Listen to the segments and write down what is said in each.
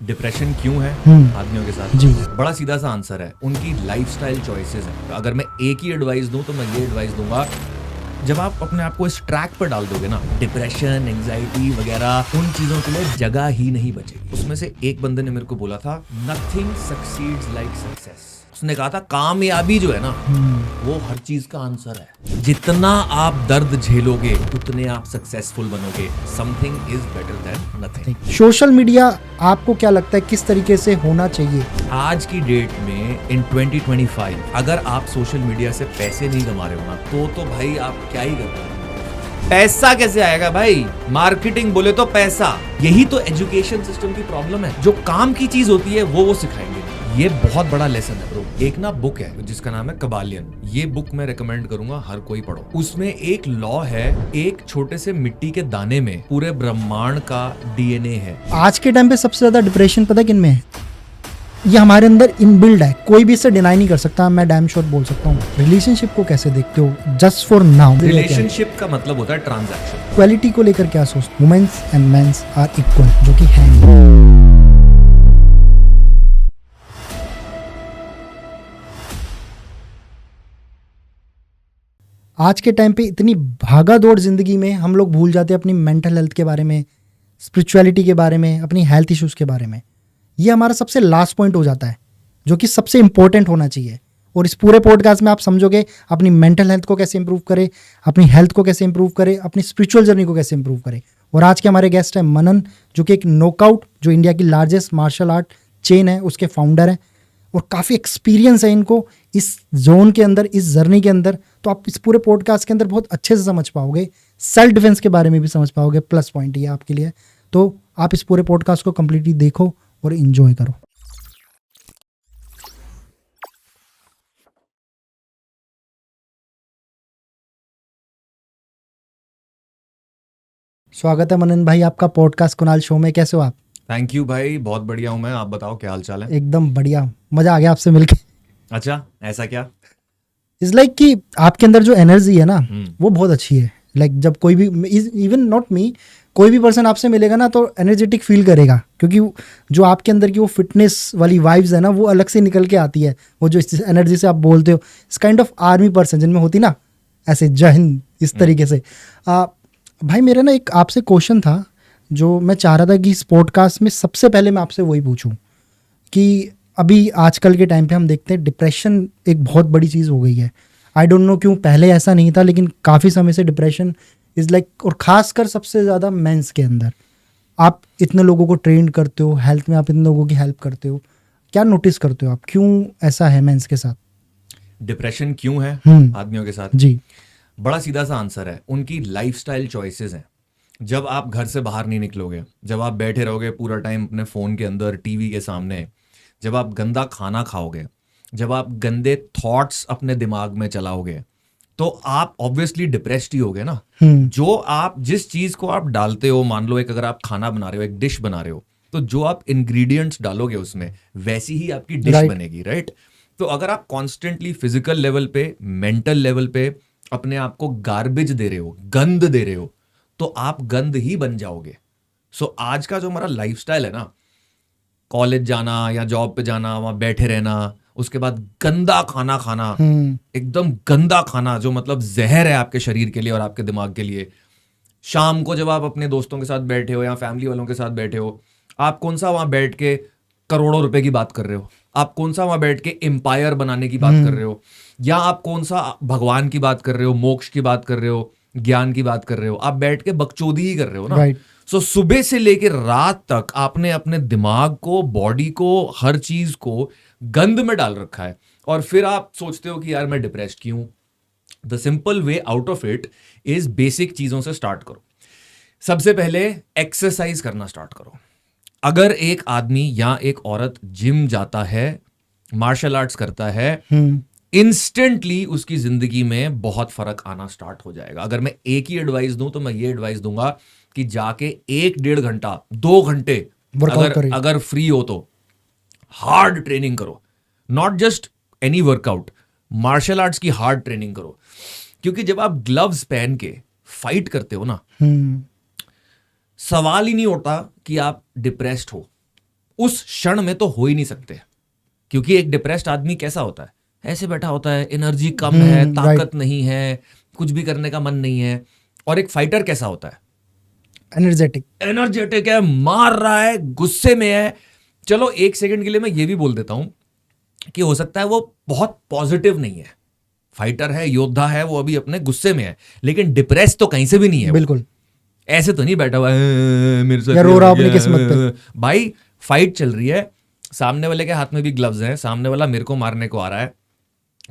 Depression क्यों है आदमियों के साथ? जी। बड़ा सीधा सा आंसर है, उनकी लाइफस्टाइल चॉइसेस हैं। अगर मैं एक ही एडवाइस दूं तो मैं ये एडवाइस दूंगा, जब आप अपने आप को इस ट्रैक पर डाल दोगे ना, डिप्रेशन, एंजाइटी वगैरह, उन चीजों के लिए जगह ही नहीं बचेगी। उसमें से एक बंदे ने मेरे को बोला था, नथिंग सक्सीड्स लाइक सक्सेस। उसने कहा था कामयाबी जो है ना, वो हर चीज का आंसर है। जितना आप दर्द झेलोगे उतने आप सक्सेसफुल बनोगे। Something is better than nothing. Social media आपको क्या लगता है किस तरीके से होना चाहिए? आज की डेट में इन 2025 अगर आप सोशल मीडिया से पैसे नहीं कमा रहे हो ना, तो भाई आप क्या ही कर रहे हो? पैसा कैसे आएगा भाई? मार्केटिंग बोले तो पैसा। यही तो एजुकेशन सिस्टम की प्रॉब्लम है। जो काम की चीज होती है वो सिखाएंगे। ये बहुत बड़ा लेसन है ब्रो। एक ना बुक है जिसका नाम है कबालियन। ये बुक मैं रेकमेंड करूंगा, हर कोई पढ़ो। उसमें एक लॉ है, एक छोटे से मिट्टी के दाने में पूरे ब्रह्मांड का डीएनए है। आज के टाइम पे सबसे ज्यादा डिप्रेशन पता है किन में है? ये हमारे अंदर इनबिल्ड है, कोई भी इसे डिनाई नहीं कर सकता। मैं डैम श्योर बोल सकता हूँ। रिलेशनशिप को कैसे देखते हो? जस्ट फॉर नाउ, रिलेशनशिप का मतलब होता है ट्रांजैक्शन। क्वालिटी को लेकर क्या सोचते? Women's and men's are equal, जो कि है। आज के टाइम पे इतनी भागा दौड़ जिंदगी में हम लोग भूल जाते हैं अपनी मेंटल हेल्थ के बारे में, स्पिरिचुअलिटी के बारे में, अपनी हेल्थ इश्यूज़ के बारे में। ये हमारा सबसे लास्ट पॉइंट हो जाता है, जो कि सबसे इंपॉर्टेंट होना चाहिए। और इस पूरे पॉडकास्ट में आप समझोगे अपनी मेंटल हेल्थ को कैसे इंप्रूव करें, अपनी हेल्थ को कैसे इंप्रूव करें, अपनी स्पिरिचुअल जर्नी को कैसे इंप्रूव करें। और आज के हमारे गेस्ट हैं मनन, जो कि एक नॉकआउट, जो इंडिया की लार्जेस्ट मार्शल आर्ट चेन है, उसके फाउंडर हैं। और काफ़ी एक्सपीरियंस है इनको इस जोन के अंदर, इस जर्नी के अंदर। तो आप इस पूरे पॉडकास्ट के अंदर बहुत अच्छे से समझ पाओगे, सेल्फ डिफेंस के बारे में भी समझ पाओगे। प्लस पॉइंट ये आपके लिए। तो आप इस पूरे पॉडकास्ट को कंप्लीटली देखो और एंजॉय करो। स्वागत है मनन भाई आपका पॉडकास्ट कुणाल शो में। कैसे हो आप? थैंक यू भाई, बहुत बढ़िया हूँ मैं। आप बताओ क्या हाल चाल है? एकदम बढ़िया, मजा आ गया आपसे मिलके। अच्छा, ऐसा क्या? इट्स लाइक कि आपके अंदर जो एनर्जी है ना, वो बहुत अच्छी है। लाइक जब कोई भी, इवन नॉट मी, कोई भी पर्सन आपसे मिलेगा ना तो एनर्जेटिक फील करेगा, क्योंकि जो आपके अंदर की वो फिटनेस वाली वाइब्स है ना, वो अलग से निकल के आती है। वो जो एनर्जी से आप बोलते हो, इस काइंड ऑफ आर्मी पर्सन जिनमें होती ना, ऐसे जय हिंद, इस तरीके से। भाई मेरा ना एक आपसे क्वेश्चन था, जो मैं चाह रहा था कि इस पॉडकास्ट में सबसे पहले मैं आपसे वही पूछूं कि अभी आजकल के टाइम पे हम देखते हैं डिप्रेशन एक बहुत बड़ी चीज़ हो गई है। आई डोंट नो क्यों, पहले ऐसा नहीं था, लेकिन काफ़ी समय से डिप्रेशन इज़ लाइक, और ख़ासकर सबसे ज़्यादा मेंस के अंदर। आप इतने लोगों को ट्रेन करते हो हेल्थ में, आप इतने लोगों की हेल्प करते हो, क्या नोटिस करते हो आप, क्यों ऐसा है मेंस के साथ? डिप्रेशन क्यों है आदमियों के साथ? जी। बड़ा सीधा सा आंसर है, उनकी लाइफस्टाइल चॉइसेस हैं। जब आप घर से बाहर नहीं निकलोगे, जब आप बैठे रहोगे पूरा टाइम अपने फ़ोन के अंदर, टीवी के सामने, जब आप गंदा खाना खाओगे, जब आप गंदे थॉट्स अपने दिमाग में चलाओगे, तो आप ऑब्वियसली डिप्रेस्ड ही होगे ना। जो आप, जिस चीज़ को आप डालते हो, मान लो एक अगर आप खाना बना रहे हो, एक डिश बना रहे हो, तो जो आप इंग्रेडिएंट्स डालोगे उसमें, वैसी ही आपकी डिश बनेगी, राइट? तो अगर आप कॉन्स्टेंटली फिजिकल लेवल पे, मेंटल लेवल पे अपने आप को गार्बेज दे रहे हो, गंद दे रहे हो, तो आप गंद ही बन जाओगे। सो आज का जो हमारा लाइफस्टाइल है ना, कॉलेज जाना या जॉब पे जाना, वहां बैठे रहना, उसके बाद गंदा खाना खाना, एकदम गंदा खाना जो मतलब जहर है आपके शरीर के लिए और आपके दिमाग के लिए। शाम को जब आप अपने दोस्तों के साथ बैठे हो या फैमिली वालों के साथ बैठे हो, आप कौन सा वहां बैठ के करोड़ों रुपए की बात कर रहे हो? आप कौन सा वहां बैठ के एम्पायर बनाने की बात कर रहे हो? या आप कौन सा भगवान की बात कर रहे हो, मोक्ष की बात कर रहे हो, ज्ञान की बात कर रहे हो? आप बैठ के बकचोदी ही कर रहे हो ना। सो सुबह से लेकर रात तक आपने अपने दिमाग को, बॉडी को, हर चीज को गंद में डाल रखा है। और फिर आप सोचते हो कि यार मैं डिप्रेस्ड क्यों? The simple way out of it is basic चीजों से स्टार्ट करो। सबसे पहले एक्सरसाइज करना स्टार्ट करो। अगर एक आदमी या एक औरत जिम जाता है, मार्शल आर्ट्स करता है, इंस्टेंटली उसकी जिंदगी में बहुत फर्क आना स्टार्ट हो जाएगा। अगर मैं एक ही एडवाइस दूं तो मैं ये एडवाइस दूंगा कि जाके 1-1.5 घंटा, 2 घंटे अगर फ्री हो तो हार्ड ट्रेनिंग करो। Not just any workout, martial arts की हार्ड ट्रेनिंग करो। क्योंकि जब आप ग्लव्स पहन के फाइट करते हो ना, सवाल ही नहीं उठता कि आप डिप्रेस्ड हो। उस क्षण में तो हो ही नहीं सकते, क्योंकि एक डिप्रेस्ड आदमी कैसा होता है, ऐसे बैठा होता है, एनर्जी कम है, ताकत नहीं है, कुछ भी करने का मन नहीं है। और एक फाइटर कैसा होता है, एनर्जेटिक है, मार रहा है, गुस्से में है। चलो एक सेकंड के लिए मैं ये भी बोल देता हूं कि हो सकता है वो बहुत पॉजिटिव नहीं है, फाइटर है, योद्धा है, वो अभी अपने गुस्से में है, लेकिन डिप्रेस तो कहीं से भी नहीं है। बिल्कुल ऐसे तो नहीं बैठा हुआ है मेरे से या रो रहा अपनी किस्मत पे। भाई फाइट चल रही है, सामने वाले के हाथ में भी ग्लव्स हैं, सामने वाला मेरे को मारने को आ रहा है,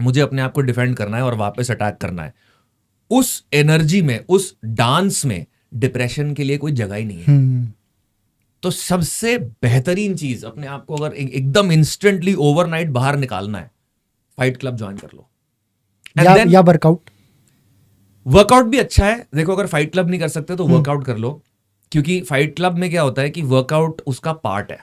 मुझे अपने आप को डिफेंड करना है और वापस अटैक करना है। उस एनर्जी में, उस डांस में डिप्रेशन के लिए कोई जगह ही नहीं है। तो सबसे बेहतरीन चीज, अपने आप को अगर एकदम इंस्टेंटली ओवरनाइट बाहर निकालना है, फाइट क्लब ज्वाइन कर लो। या वर्कआउट भी अच्छा है। देखो अगर फाइट क्लब नहीं कर सकते तो वर्कआउट कर लो, क्योंकि फाइट क्लब में क्या होता है कि वर्कआउट उसका पार्ट है।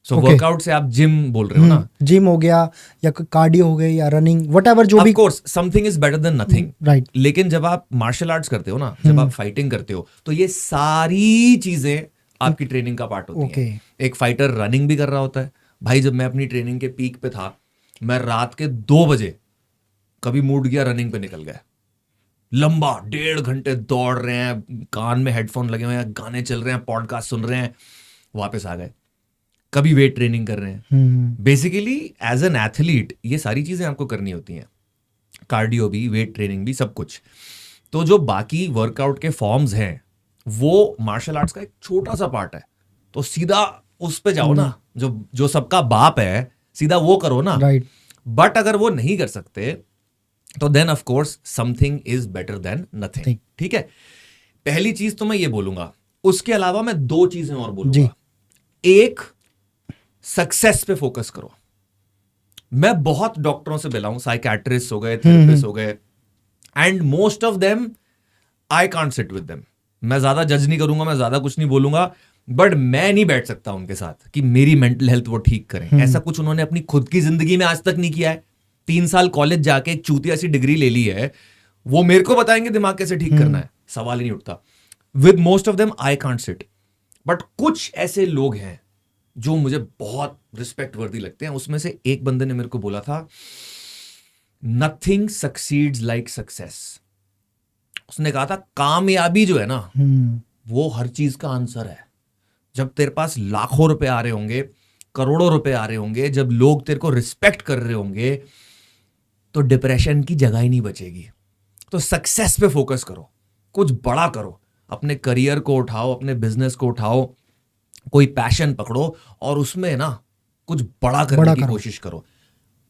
सो वर्कआउट से आप जिम बोल रहे हो ना, जिम हो गया या कार्डियो हो गया या रनिंग, व्हाटएवर जो भी, of course something is better than nothing, right. लेकिन जब आप मार्शल आर्ट्स करते हो ना, जब आप फाइटिंग करते हो, तो ये सारी चीजें आपकी ट्रेनिंग का पार्ट होती है। एक फाइटर रनिंग भी कर रहा होता है। भाई जब मैं अपनी ट्रेनिंग के पीक पे था, मैं रात के 2 बजे कभी मूड गया, रनिंग पे निकल गया, लंबा 1.5 घंटे दौड़ रहे हैं, कान में हेडफोन लगे हुए हैं, गाने चल रहे हैं, पॉडकास्ट सुन रहे हैं, वापस आ गए। कभी वेट ट्रेनिंग कर रहे हैं। बेसिकली एज एन एथलीट ये सारी चीजें आपको करनी होती हैं, कार्डियो भी, वेट ट्रेनिंग भी, सब कुछ। तो जो बाकी वर्कआउट के फॉर्म्स हैं वो मार्शल आर्ट्स का एक छोटा सा पार्ट है। तो सीधा उस पे जाओ ना, जो सबका बाप है, सीधा वो करो ना, राइट। बट अगर वो नहीं कर सकते तो then of course something is better than nothing. ठीक है, पहली चीज तो मैं ये बोलूंगा। उसके अलावा मैं 2 चीजें और बोलूंगा। एक, सक्सेस पे फोकस करो। मैं बहुत डॉक्टरों से मिला हूं, साइकियाट्रिस्ट हो गए, थेरेपिस्ट हो गए, and most of them I can't sit with them. मैं ज्यादा जज नहीं करूंगा, मैं ज्यादा कुछ नहीं बोलूंगा, बट मैं नहीं बैठ सकता उनके साथ कि मेरी मेंटल हेल्थ वो ठीक करें। ऐसा कुछ उन्होंने अपनी खुद की जिंदगी में आज तक नहीं किया है। 3 साल कॉलेज जाके एक चूतिया सी डिग्री ले ली है, वो मेरे को बताएंगे दिमाग कैसे ठीक करना है, सवाल ही नहीं उठता। With most of them I can't sit, but कुछ ऐसे लोग हैं जो मुझे बहुत रिस्पेक्ट वर्दी लगते हैं। उसमें से एक बंदे ने मेरे को बोला था, नथिंग सक्सीड्स लाइक सक्सेस। उसने कहा था कामयाबी जो है ना, वो हर चीज का आंसर है। जब तेरे पास लाखों रुपए आ रहे होंगे, करोड़ों रुपए आ रहे होंगे, जब लोग तेरे को रिस्पेक्ट कर रहे होंगे, तो डिप्रेशन की जगह ही नहीं बचेगी। तो सक्सेस पे फोकस करो, कुछ बड़ा करो, अपने करियर को उठाओ, अपने बिजनेस को उठाओ, कोई पैशन पकड़ो और उसमें ना कुछ बड़ा करने की कोशिश करो।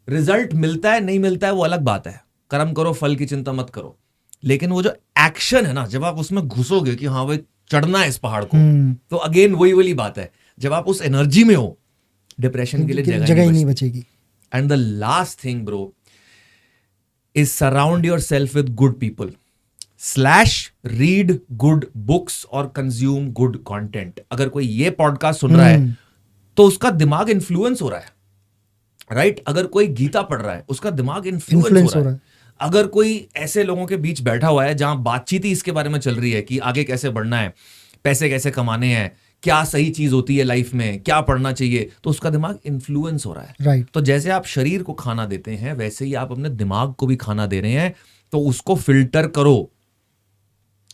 रिजल्ट मिलता है नहीं मिलता है वो अलग बात है, कर्म करो, फल की चिंता मत करो, लेकिन वो जो एक्शन है ना, जब आप उसमें घुसोगे कि हाँ भाई चढ़ना है इस पहाड़ को, तो अगेन वही वाली बात है, जब आप उस एनर्जी में हो, डिप्रेशन के लिए जगह ही नहीं बचेगी। And the last thing bro is surround your self with good people / read good books और कंज्यूम गुड कंटेंट। अगर कोई ये पॉडकास्ट सुन रहा है तो उसका दिमाग इन्फ्लुएंस हो रहा है, राइट? अगर कोई गीता पढ़ रहा है उसका दिमाग इन्फ्लुएंस हो रहा है। अगर कोई ऐसे लोगों के बीच बैठा हुआ है जहां बातचीत ही इसके बारे में चल रही है कि आगे कैसे बढ़ना है, पैसे कैसे कमाने हैं, क्या सही चीज होती है लाइफ में, क्या पढ़ना चाहिए, तो उसका दिमाग इन्फ्लुएंस हो रहा है। राइट। तो जैसे आप शरीर को खाना देते हैं, वैसे ही आप अपने दिमाग को भी खाना दे रहे हैं। तो उसको फिल्टर करो,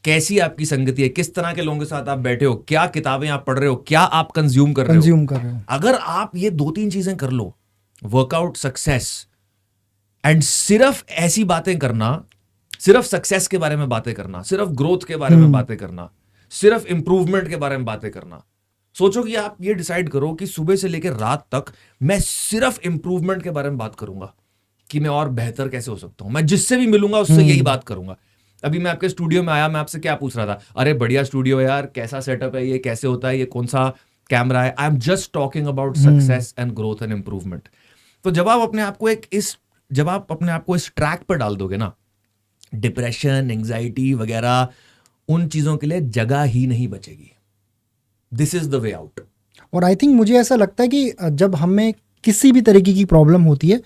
कैसी आपकी संगति है, किस तरह के लोगों के साथ आप बैठे हो, क्या किताबें आप पढ़ रहे हो, क्या आप कंज्यूम कर रहे हो। अगर आप ये 2-3 चीजें कर लो, वर्कआउट, सक्सेस, एंड सिर्फ ऐसी बातें करना, सिर्फ सक्सेस के बारे में बातें करना, सिर्फ ग्रोथ के बारे में बातें करना, सिर्फ इंप्रूवमेंट के बारे में बातें करना। सोचो कि आप ये डिसाइड करो कि सुबह से लेकर रात तक मैं सिर्फ इंप्रूवमेंट के बारे में बात करूंगा कि मैं और बेहतर कैसे हो सकता हूं। मैं जिससे भी मिलूंगा उससे यही बात करूंगा। अभी मैं आपके स्टूडियो में आया, मैं आपसे क्या पूछ रहा था, अरे बढ़िया स्टूडियो है यार, कैसा सेटअप है, ये कैसे होता है, ये कौन सा कैमरा है। I am just talking about success and growth and improvement. तो जब आप अपने आप को इस ट्रैक पर डाल दोगे ना, डिप्रेशन, एंजाइटी वगैरह, उन चीजों के लिए जगह ही नहीं बचेगी। This is the way out. और आई थिंक मुझे ऐसा लगता है कि जब हमें किसी भी तरीके की प्रॉब्लम होती है,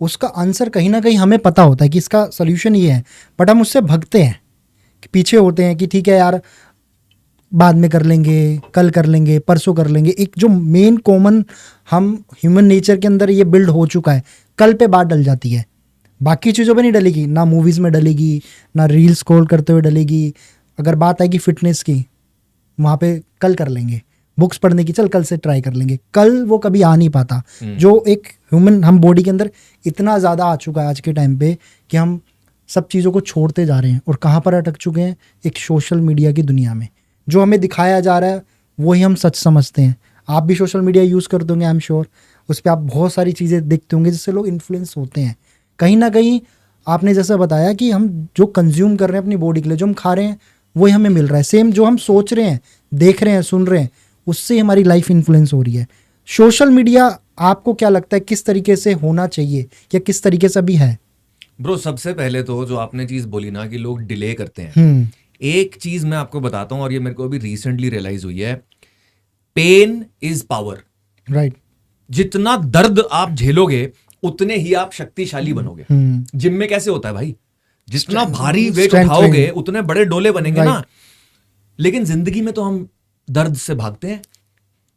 उसका आंसर कहीं ना कहीं हमें पता होता है कि इसका सोल्यूशन ये है, बट हम उससे भगते हैं, कि पीछे होते हैं कि ठीक है यार बाद में कर लेंगे, कल कर लेंगे, परसों कर लेंगे, एक जो मेन कॉमन हम ह्यूमन नेचर के अंदर ये बिल्ड हो चुका है, कल पे बात डल जाती है, बाकी चीज़ों पे नहीं डलेगी, ना मूवीज़ में डलेगी, ना रील स्क्रॉल करते हुए डलेगी। अगर बात आएगी फिटनेस की, वहाँ पे कल कर लेंगे, बुक्स पढ़ने की चल कल से ट्राई कर लेंगे, कल वो कभी आ नहीं पाता। जो एक ह्यूमन हम बॉडी के अंदर इतना ज़्यादा आ चुका है आज के टाइम पे कि हम सब चीज़ों को छोड़ते जा रहे हैं और कहाँ पर अटक चुके हैं, एक सोशल मीडिया की दुनिया में। जो हमें दिखाया जा रहा है वही हम सच समझते हैं। आप भी सोशल मीडिया यूज़ करते होंगे, आई एम श्योर, उस पर आप बहुत सारी चीज़ें देखते होंगे जिससे लोग इन्फ्लुएंस होते हैं। कहीं ना कहीं आपने जैसा बताया कि हम जो कंज्यूम कर रहे हैं अपनी बॉडी के लिए, जो हम खा रहे हैं वही हमें मिल रहा है, सेम जो हम सोच रहे हैं, देख रहे हैं, सुन रहे हैं, उससे हमारी लाइफ इन्फ्लुएंस हो रही है। सोशल मीडिया आपको क्या लगता है किस तरीके से होना चाहिए या किस तरीके से भी है? ब्रो, सबसे पहले तो जो आपने चीज बोली ना कि लोग डिले करते हैं, एक चीज मैं आपको बताता हूं और ये मेरे को अभी रिसेंटली रियलाइज हुई है, पेन इज पावर। राइट। जितना दर्द आप झेलोगे उतने ही आप शक्तिशाली बनोगे। जिम में कैसे होता है भाई, जितना भारी वेट strength उठाओगे training। उतने बड़े डोले बनेंगे ना। Right। लेकिन जिंदगी में तो हम दर्द से भागते हैं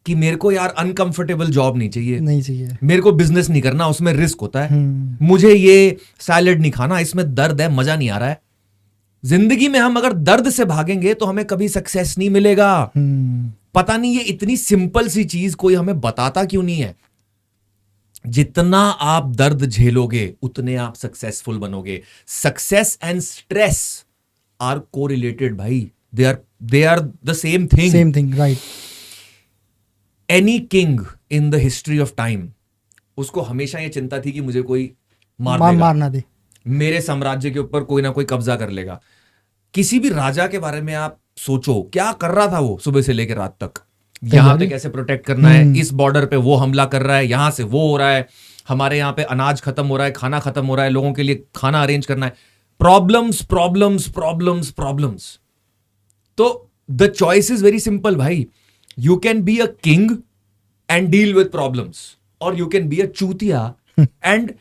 कि मेरे को यार अनकंफर्टेबल जॉब नहीं चाहिए, नहीं चाहिए, मेरे को बिजनेस नहीं करना, उसमें रिस्क होता है, मुझे ये सैलेड नहीं खाना, इसमें दर्द है, मजा नहीं आ रहा है। जिंदगी में हम अगर दर्द से भागेंगे तो हमें कभी सक्सेस नहीं मिलेगा। पता नहीं ये इतनी सिंपल सी चीज कोई हमें बताता क्यों नहीं है। जितना आप दर्द झेलोगे उतने आप सक्सेसफुल बनोगे। Success and stress are correlated भाई, they are the same thing. Right. Any king in the history of time, उसको हमेशा ये चिंता थी कि मुझे कोई मार ना दे, मेरे साम्राज्य के ऊपर कोई ना कोई कब्जा कर लेगा। किसी भी राजा के बारे में आप सोचो, क्या कर रहा था वो सुबह से लेकर रात तक, यहां पे कैसे प्रोटेक्ट करना है, इस बॉर्डर पे वो हमला कर रहा है, यहां से वो हो रहा है, हमारे यहां पे अनाज खत्म हो रहा है, खाना खत्म हो रहा है, लोगों के लिए खाना अरेंज करना है। Problems problems problems problems. तो the choice is very simple भाई, you can be a king and deal with problems, और यू कैन बी अ चूतिया and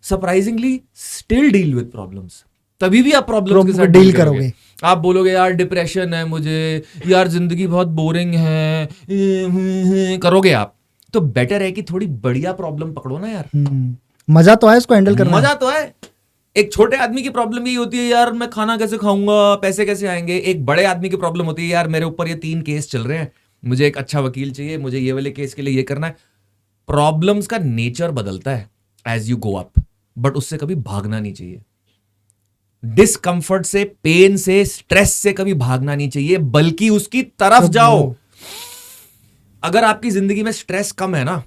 surprisingly still deal with problems. तभी भी आप प्रॉब्लम्स के साथ डील करोगे। आप बोलोगे यार डिप्रेशन है मुझे, यार जिंदगी बहुत बोरिंग है, करोगे आप, तो बेटर है कि थोड़ी बढ़िया प्रॉब्लम पकड़ो ना यार। मजा तो है इसको हैंडल करना, मजा तो है। एक छोटे आदमी की प्रॉब्लम यही होती है यार मैं खाना कैसे खाऊंगा, पैसे कैसे आएंगे। एक बड़े आदमी की प्रॉब्लम होती है यार मेरे ऊपर ये 3 केस चल रहे हैं, मुझे एक अच्छा वकील चाहिए, मुझे ये वाले केस के लिए ये करना है। प्रॉब्लम्स का नेचर बदलता है as you go up, but उससे कभी भागना नहीं चाहिए। डिस्कंफर्ट से, पेन से, स्ट्रेस से कभी भागना नहीं चाहिए, बल्कि उसकी तरफ जाओ। अगर आपकी जिंदगी में स्ट्रेस कम है ना,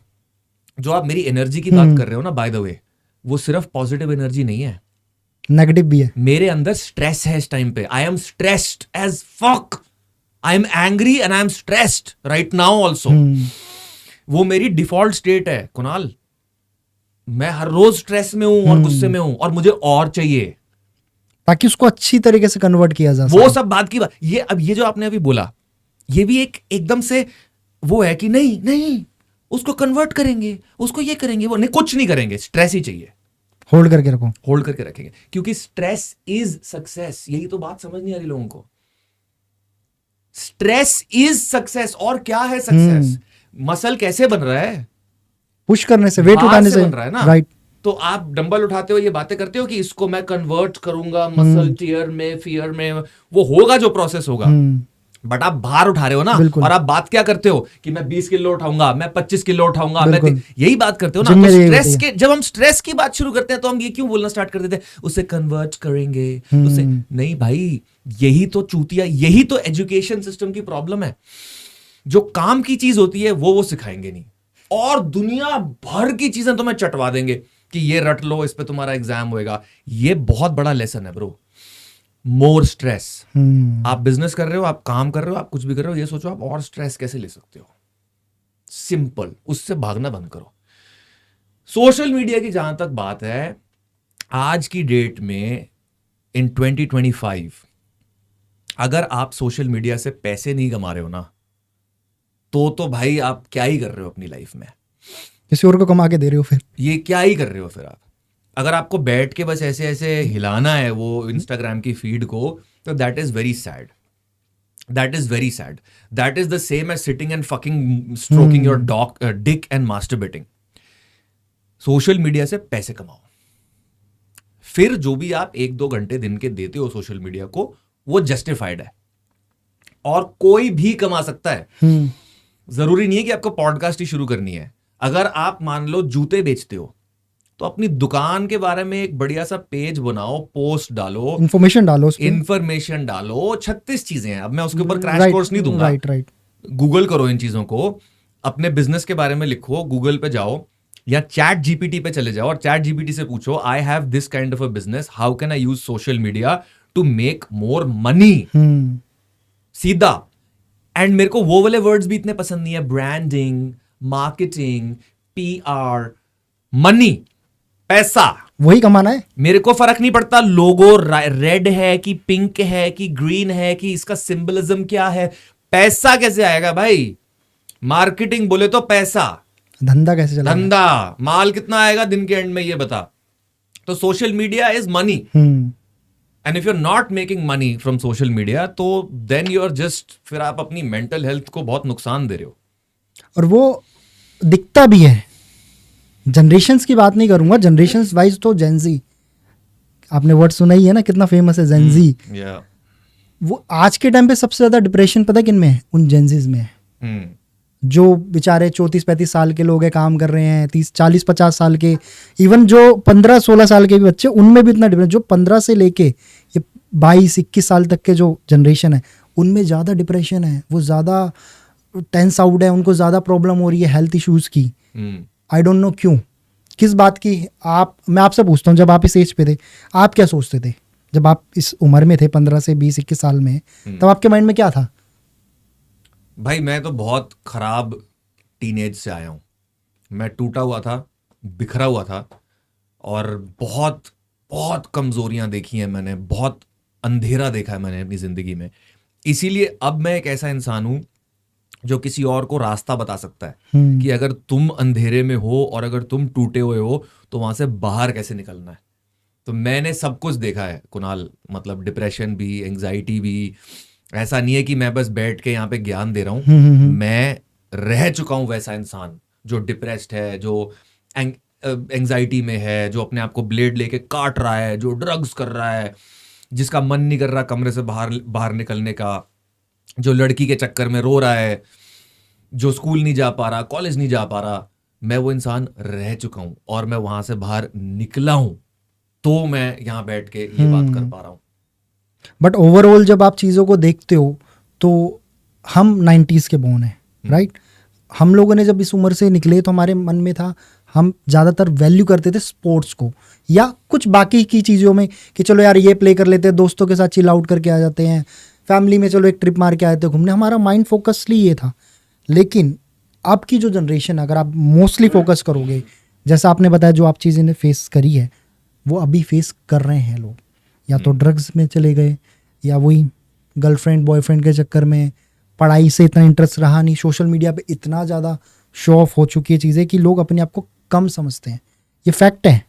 जो आप मेरी एनर्जी की बात कर रहे हो ना, बाय द वे, वो सिर्फ पॉजिटिव एनर्जी नहीं है, नेगेटिव भी है। मेरे अंदर स्ट्रेस है इस टाइम पे। I am stressed as fuck, I am angry and I am stressed right now also. वो मेरी डिफॉल्ट स्टेट है कुणाल। मैं हर रोज स्ट्रेस में हूं और गुस्से में हूं और मुझे और चाहिए, ताकि उसको अच्छी तरीके से कन्वर्ट किया जा सके। वो सब बात की बात। ये अब ये जो आपने अभी बोला, ये भी एक एकदम से वो है कि नहीं नहीं उसको कन्वर्ट करेंगे, उसको ये करेंगे, वो नहीं, कुछ नहीं करेंगे, स्ट्रेस ही चाहिए। होल्ड करके रखो, होल्ड करके रखेंगे, क्योंकि स्ट्रेस इज सक्सेस। यही तो बात समझ नहीं आ रही लोगों को। Stress is success. और क्या है सक्सेस? मसल कैसे बन रहा है? पुश करने से, वेट उठाने से बन रहा है ना। राइट। तो आप डंबल उठाते हो, ये बातें करते हो कि इसको मैं कन्वर्ट करूंगा मसल टियर में, फियर में, वो होगा जो प्रोसेस होगा। बट आप भार उठा रहे हो ना, और आप बात क्या करते हो कि मैं 20 किलो उठाऊंगा, मैं 25 किलो उठाऊंगा, मैं यही बात करते हो ना। तो स्ट्रेस के, जब हम स्ट्रेस की बात शुरू करते हैं तो हम ये क्यों बोलना स्टार्ट कर देते हैं, उसे कन्वर्ट करेंगे, उसे नहीं भाई। यही तो चूतिया, यही तो एजुकेशन सिस्टम की प्रॉब्लम है। जो काम की चीज होती है वो सिखाएंगे नहीं, और दुनिया भर की चीजें तुम्हें चटवा देंगे कि ये रट लो, इस पे तुम्हारा एग्जाम होएगा। ये बहुत बड़ा लेसन है ब्रो। More stress. आप बिजनेस कर रहे हो, आप काम कर रहे हो, आप कुछ भी कर रहे हो, ये सोचो आप और स्ट्रेस कैसे ले सकते हो। सिंपल, उससे भागना बंद करो। सोशल मीडिया की जहां तक बात है, आज की डेट में इन 2025 अगर आप सोशल मीडिया से पैसे नहीं कमा रहे हो ना, तो भाई आप क्या ही कर रहे हो अपनी लाइफ में। किसी और को कमा के दे रहे हो, फिर ये क्या ही कर रहे हो फिर आप। अगर आपको बैठ के बस ऐसे ऐसे हिलाना है वो इंस्टाग्राम की फीड को, तो that is very sad. That is very sad. That is the same as sitting and fucking stroking your dick and masturbating. Social media से पैसे कमाओ, फिर जो भी आप 1-2 घंटे दिन के देते हो सोशल मीडिया को, वो जस्टिफाइड है और कोई भी कमा सकता है. जरूरी नहीं है कि आपको पॉडकास्ट ही शुरू करनी है. अगर आप मान लो जूते बेचते हो तो अपनी दुकान के बारे में एक बढ़िया सा पेज बनाओ, पोस्ट डालो, इन्फॉर्मेशन डालो. 36 चीजें हैं. अब मैं उसके ऊपर क्रैश कोर्स नहीं दूंगा. राइट. गूगल करो इन चीजों को, अपने बिजनेस के बारे में लिखो, गूगल पे जाओ या चैट जीपीटी पे चले जाओ और चैट जीपीटी से पूछो, I have this kind of a business, how can I use social media to make more money. सीधा. एंड मेरे को वो वाले वर्ड्स भी इतने पसंद नहीं है, ब्रांडिंग, मार्केटिंग, पीआर. मनी, पैसा, वही कमाना है. मेरे को फर्क नहीं पड़ता लोगो रेड है कि पिंक है कि ग्रीन है कि इसका सिंबलिज्म क्या है. पैसा कैसे आएगा भाई? मार्केटिंग बोले तो पैसा, धंधा कैसे चलेगा? धंधा, माल कितना आएगा दिन के एंड में ये बता. तो social media is money. And if you are not making money from social media तो देन यू आर जस्ट, फिर आप अपनी मेंटल हेल्थ को बहुत नुकसान दे रहे हो. और वो दिखता भी है. जनरेशंस की बात नहीं करूंगा, जनरेशंस वाइज तो जेनजी, आपने वर्ड सुना ही है ना, कितना फेमस है जेनजी. वो आज के टाइम पे सबसे ज्यादा डिप्रेशन पता है किन में है? उन जेनजीज में है. जो बेचारे 34-35 साल के लोग हैं, काम कर रहे हैं, 30-40-50 साल के, इवन जो 15-16 साल के भी बच्चे, उनमें भी इतना डिप्रेशन. जो 15 से लेके ये 22-21 साल तक के जो जनरेशन है, उनमें ज़्यादा डिप्रेशन है, वो ज़्यादा टेंस आउट है, उनको ज़्यादा प्रॉब्लम हो रही है हेल्थ इश्यूज़ की. आई डोंट नो क्यों, किस बात की. मैं आपसे पूछता हूँ, जब आप इस एज पे थे, आप क्या सोचते थे? जब आप इस उम्र में थे, 15 से 20-21 साल में, तब आपके माइंड में क्या था? भाई मैं तो बहुत खराब टीनेज से आया हूँ. मैं टूटा हुआ था, बिखरा हुआ था और बहुत बहुत कमजोरियां देखी हैं मैंने, बहुत अंधेरा देखा है मैंने अपनी जिंदगी में. इसीलिए अब मैं एक ऐसा इंसान हूं जो किसी और को रास्ता बता सकता है कि अगर तुम अंधेरे में हो और अगर तुम टूटे हुए हो तो वहां से बाहर कैसे निकलना है. तो मैंने सब कुछ देखा है कुणाल, मतलब डिप्रेशन भी, एंग्जाइटी भी. ऐसा नहीं है कि मैं बस बैठ के यहाँ पे ज्ञान दे रहा हूँ. मैं रह चुका हूँ वैसा इंसान जो डिप्रेस्ड है, जो एंग्जाइटी में है, जो अपने आप को ब्लेड लेके काट रहा है, जो ड्रग्स कर रहा है, जिसका मन नहीं कर रहा कमरे से बाहर निकलने का, जो लड़की के चक्कर में रो रहा है, जो स्कूल नहीं जा पा रहा, कॉलेज नहीं जा पा रहा. मैं वो इंसान रह चुका हूँ और मैं वहां से बाहर निकला हूँ, तो मैं यहाँ बैठ के ये बात कर पा रहा हूँ. बट ओवरऑल जब आप चीज़ों को देखते हो तो हम 90s के बोर्न हैं, राइट? हम लोगों ने जब इस उम्र से निकले तो हमारे मन में था, हम ज़्यादातर वैल्यू करते थे स्पोर्ट्स को या कुछ बाकी की चीज़ों में कि चलो यार ये प्ले कर लेते हैं, दोस्तों के साथ चिल आउट करके आ जाते हैं, फैमिली में चलो एक ट्रिप मार के आए थे घूमने. हमारा माइंड फोकसली ये था. लेकिन अब की जो जनरेशन, अगर आप मोस्टली फोकस करोगे, जैसा आपने बताया जो आप चीज़ें फेस करी है, वो अभी फेस कर रहे हैं लोग. या तो ड्रग्स में चले गए, या वही गर्लफ्रेंड बॉयफ्रेंड के चक्कर में, पढ़ाई से इतना इंटरेस्ट रहा नहीं, सोशल मीडिया पे इतना ज़्यादा शो ऑफ हो चुकी है चीज़ें कि लोग अपने आप को कम समझते हैं. ये फैक्ट है.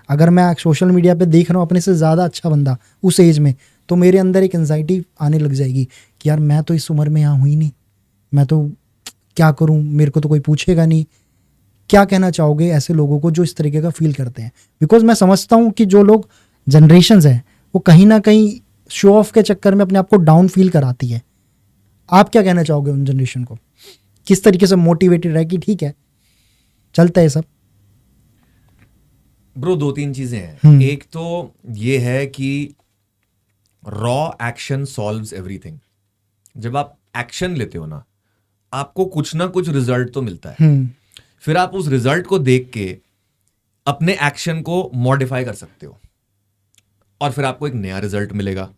अगर मैं सोशल मीडिया पे देख रहा हूँ अपने से ज़्यादा अच्छा बंदा उस एज में, तो मेरे अंदर एक एंजाइटी आने लग जाएगी कि यार मैं तो इस उम्र में यहाँ हुई नहीं, मैं तो क्या करूँ, मेरे को तो कोई पूछेगा नहीं. क्या कहना चाहोगे ऐसे लोगों को जो इस तरीके का फील करते हैं? बिकॉज मैं समझता हूँ कि जो लोग जनरेशन्स हैं वो कहीं ना कहीं शो ऑफ के चक्कर में अपने आप को डाउन फील कराती है. आप क्या कहना चाहोगे उन जनरेशन को? किस तरीके से मोटिवेटेड रहे कि ठीक है चलता है सब? ब्रो 2-3 चीजें हैं. एक तो ये है कि रॉ एक्शन सॉल्व्स एवरीथिंग. जब आप एक्शन लेते हो ना, आपको कुछ ना कुछ रिजल्ट तो मिलता है. फिर आप उस रिजल्ट को देख के अपने एक्शन को मॉडिफाई कर सकते हो और फिर आपको एक नया रिजल्ट मिलेगा.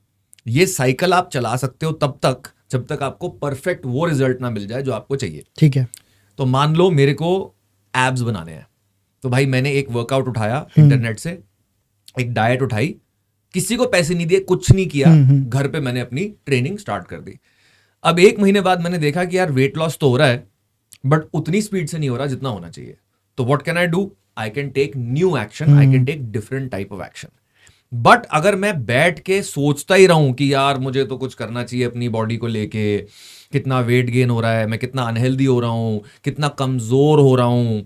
ये साइकिल आप चला सकते हो तब तक जब तक आपको परफेक्ट वो रिजल्ट ना मिल जाए जो आपको चाहिए. ठीक है. तो मान लो मेरे को एब्स बनाने हैं, तो भाई मैंने एक वर्कआउट उठाया इंटरनेट से, एक डाइट उठाई, किसी को पैसे नहीं दिए, कुछ नहीं किया, घर पे मैंने अपनी ट्रेनिंग स्टार्ट कर दी. अब 1 महीने बाद मैंने देखा कि यार वेट लॉस तो हो रहा है बट उतनी स्पीड से नहीं हो रहा जितना होना चाहिए. तो what can I do? I can take new action, I can take different type of action. But अगर मैं बैठ के सोचता ही रहूं कि यार मुझे तो कुछ करना चाहिए अपनी बॉडी को लेके, कितना वेट गेन हो रहा है, मैं कितना अनहेल्दी हो रहा हूं, कितना कमजोर हो रहा हूं,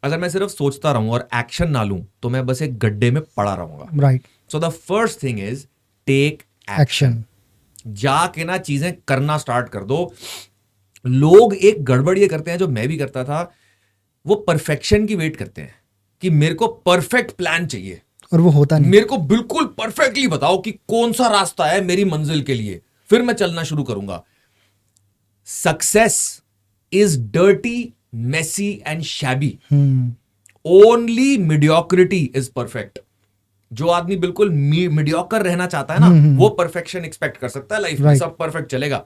अगर मैं सिर्फ सोचता रहूं और एक्शन ना लूं तो मैं बस एक गड्ढे में पड़ा रहूंगा. Right. So the first thing is take action. Action. जाके ना चीजें करना स्टार्ट कर दो. लोग एक गड़बड़ ये करते हैं जो मैं भी करता था, वो परफेक्शन की वेट करते हैं कि मेरे को परफेक्ट प्लान चाहिए और वो होता नहीं. मेरे को बिल्कुल परफेक्टली बताओ कि कौन सा रास्ता है मेरी मंजिल के लिए, फिर मैं चलना शुरू करूंगा. Success is dirty, messy and shabby. Only mediocrity is perfect. जो आदमी बिल्कुल मीडियोकर रहना चाहता है ना, वो परफेक्शन एक्सपेक्ट कर सकता है लाइफ में, सब परफेक्ट चलेगा.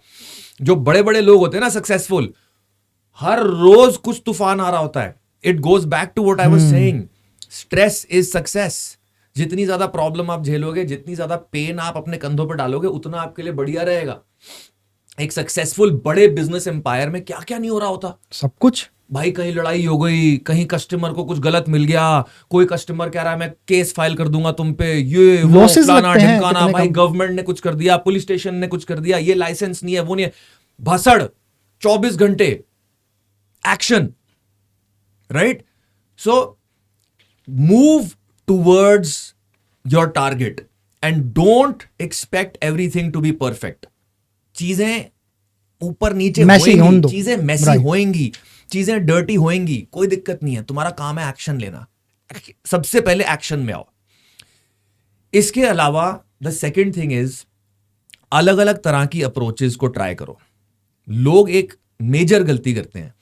जो बड़े बड़े लोग होते हैं ना सक्सेसफुल, हर रोज कुछ तूफान आ रहा होता है. It goes back to what I was saying, stress is success. जितनी ज्यादा प्रॉब्लम आप झेलोगे, जितनी ज्यादा पेन आप अपने कंधों पर डालोगे, उतना आपके लिए बढ़िया रहेगा. एक सक्सेसफुल बड़े बिजनेस एम्पायर में क्या क्या नहीं हो रहा होता, सब कुछ भाई. कहीं लड़ाई हो गई, कहीं कस्टमर को कुछ गलत मिल गया, कोई कस्टमर कह रहा है मैं केस फाइल कर दूंगा तुम पे, ये वो फलाना ढिमकाना, भाई गवर्नमेंट ने कुछ कर दिया, पुलिस स्टेशन ने कुछ कर दिया, ये लाइसेंस नहीं है, वो नहीं है, भसड़ 24 घंटे action. Right. So move towards your target and don't expect everything to be perfect. चीजें ऊपर नीचे होंगी, चीजें मैसी होंगी, चीजें डर्टी होंगी, कोई दिक्कत नहीं है. तुम्हारा काम है एक्शन लेना. सबसे पहले एक्शन में आओ. इसके अलावा द सेकेंड थिंग इज अलग अलग तरह की अप्रोचेस को ट्राई करो. लोग एक मेजर गलती करते हैं,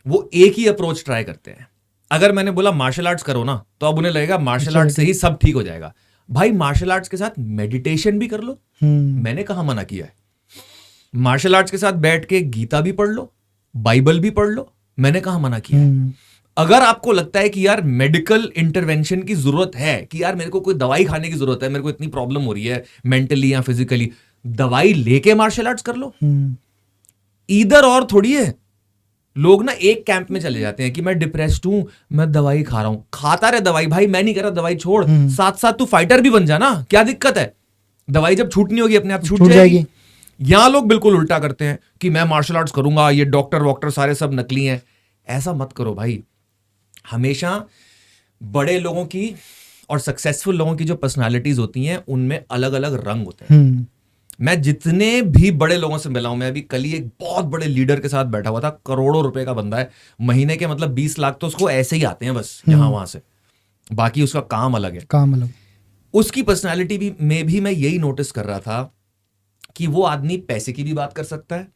वो एक ही अप्रोच ट्राई करते हैं. अगर मैंने बोला मार्शल आर्ट्स करो ना, तो अब उन्हें लगेगा मार्शल आर्ट्स से ही सब ठीक हो जाएगा. भाई मार्शल आर्ट्स के साथ मेडिटेशन भी कर लो, मैंने कहां मना किया है. मार्शल आर्ट्स के साथ बैठ के गीता भी पढ़ लो, बाइबल भी पढ़ लो, मैंने कहां मना किया है. अगर आपको लगता है कि यार मेडिकल इंटरवेंशन की जरूरत है, कि यार मेरे को कोई दवाई खाने की जरूरत है, मेरे को इतनी प्रॉब्लम हो रही है मेंटली या फिजिकली, दवाई लेके मार्शल आर्ट्स कर लो. इधर और थोड़ी है. लोग ना एक कैंप में चले जाते हैं कि मैं डिप्रेस्ड हूं, मैं दवाई खा रहा हूं. खाता रहे दवाई, भाई मैं नहीं कह रहा दवाई छोड़, साथ साथ तू फाइटर भी बन जाना, क्या दिक्कत है. दवाई जब छूटनी होगी अपने आप छूट जाएगी. यहां लोग बिल्कुल उल्टा करते हैं कि मैं मार्शल आर्ट्स करूंगा, ये डॉक्टर वॉक्टर सारे सब नकली हैं. ऐसा मत करो भाई. हमेशा बड़े लोगों की और सक्सेसफुल लोगों की जो पर्सनालिटीज होती हैं, उनमें अलग अलग रंग होते हैं. मैं जितने भी बड़े लोगों से मिला हूं, मैं अभी कल ही एक बहुत बड़े लीडर के साथ बैठा हुआ था, करोड़ों रुपए का बंदा है, महीने के मतलब 20 लाख तो उसको ऐसे ही आते हैं बस यहां वहां से, बाकी उसका काम अलग है. काम अलग. उसकी पर्सनालिटी में भी मैं यही नोटिस कर रहा था कि वो आदमी पैसे की भी बात कर सकता है,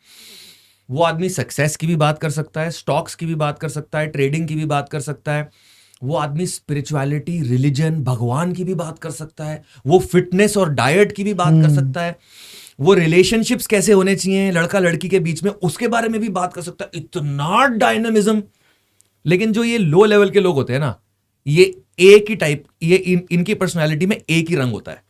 वो आदमी सक्सेस की भी बात कर सकता है, स्टॉक्स की भी बात कर सकता है, ट्रेडिंग की भी बात कर सकता है, वो आदमी स्पिरिचुअलिटी, रिलीजन, भगवान की भी बात कर सकता है, वो फिटनेस और डाइट की भी बात कर सकता है, वो रिलेशनशिप्स कैसे होने चाहिए लड़का लड़की के बीच में, उसके बारे में भी बात कर सकता है. इतना डायनामिज्म. लेकिन जो ये लो लेवल के लोग होते हैं ना, ये एक ही टाइप, ये इनकी पर्सनालिटी में एक ही रंग होता है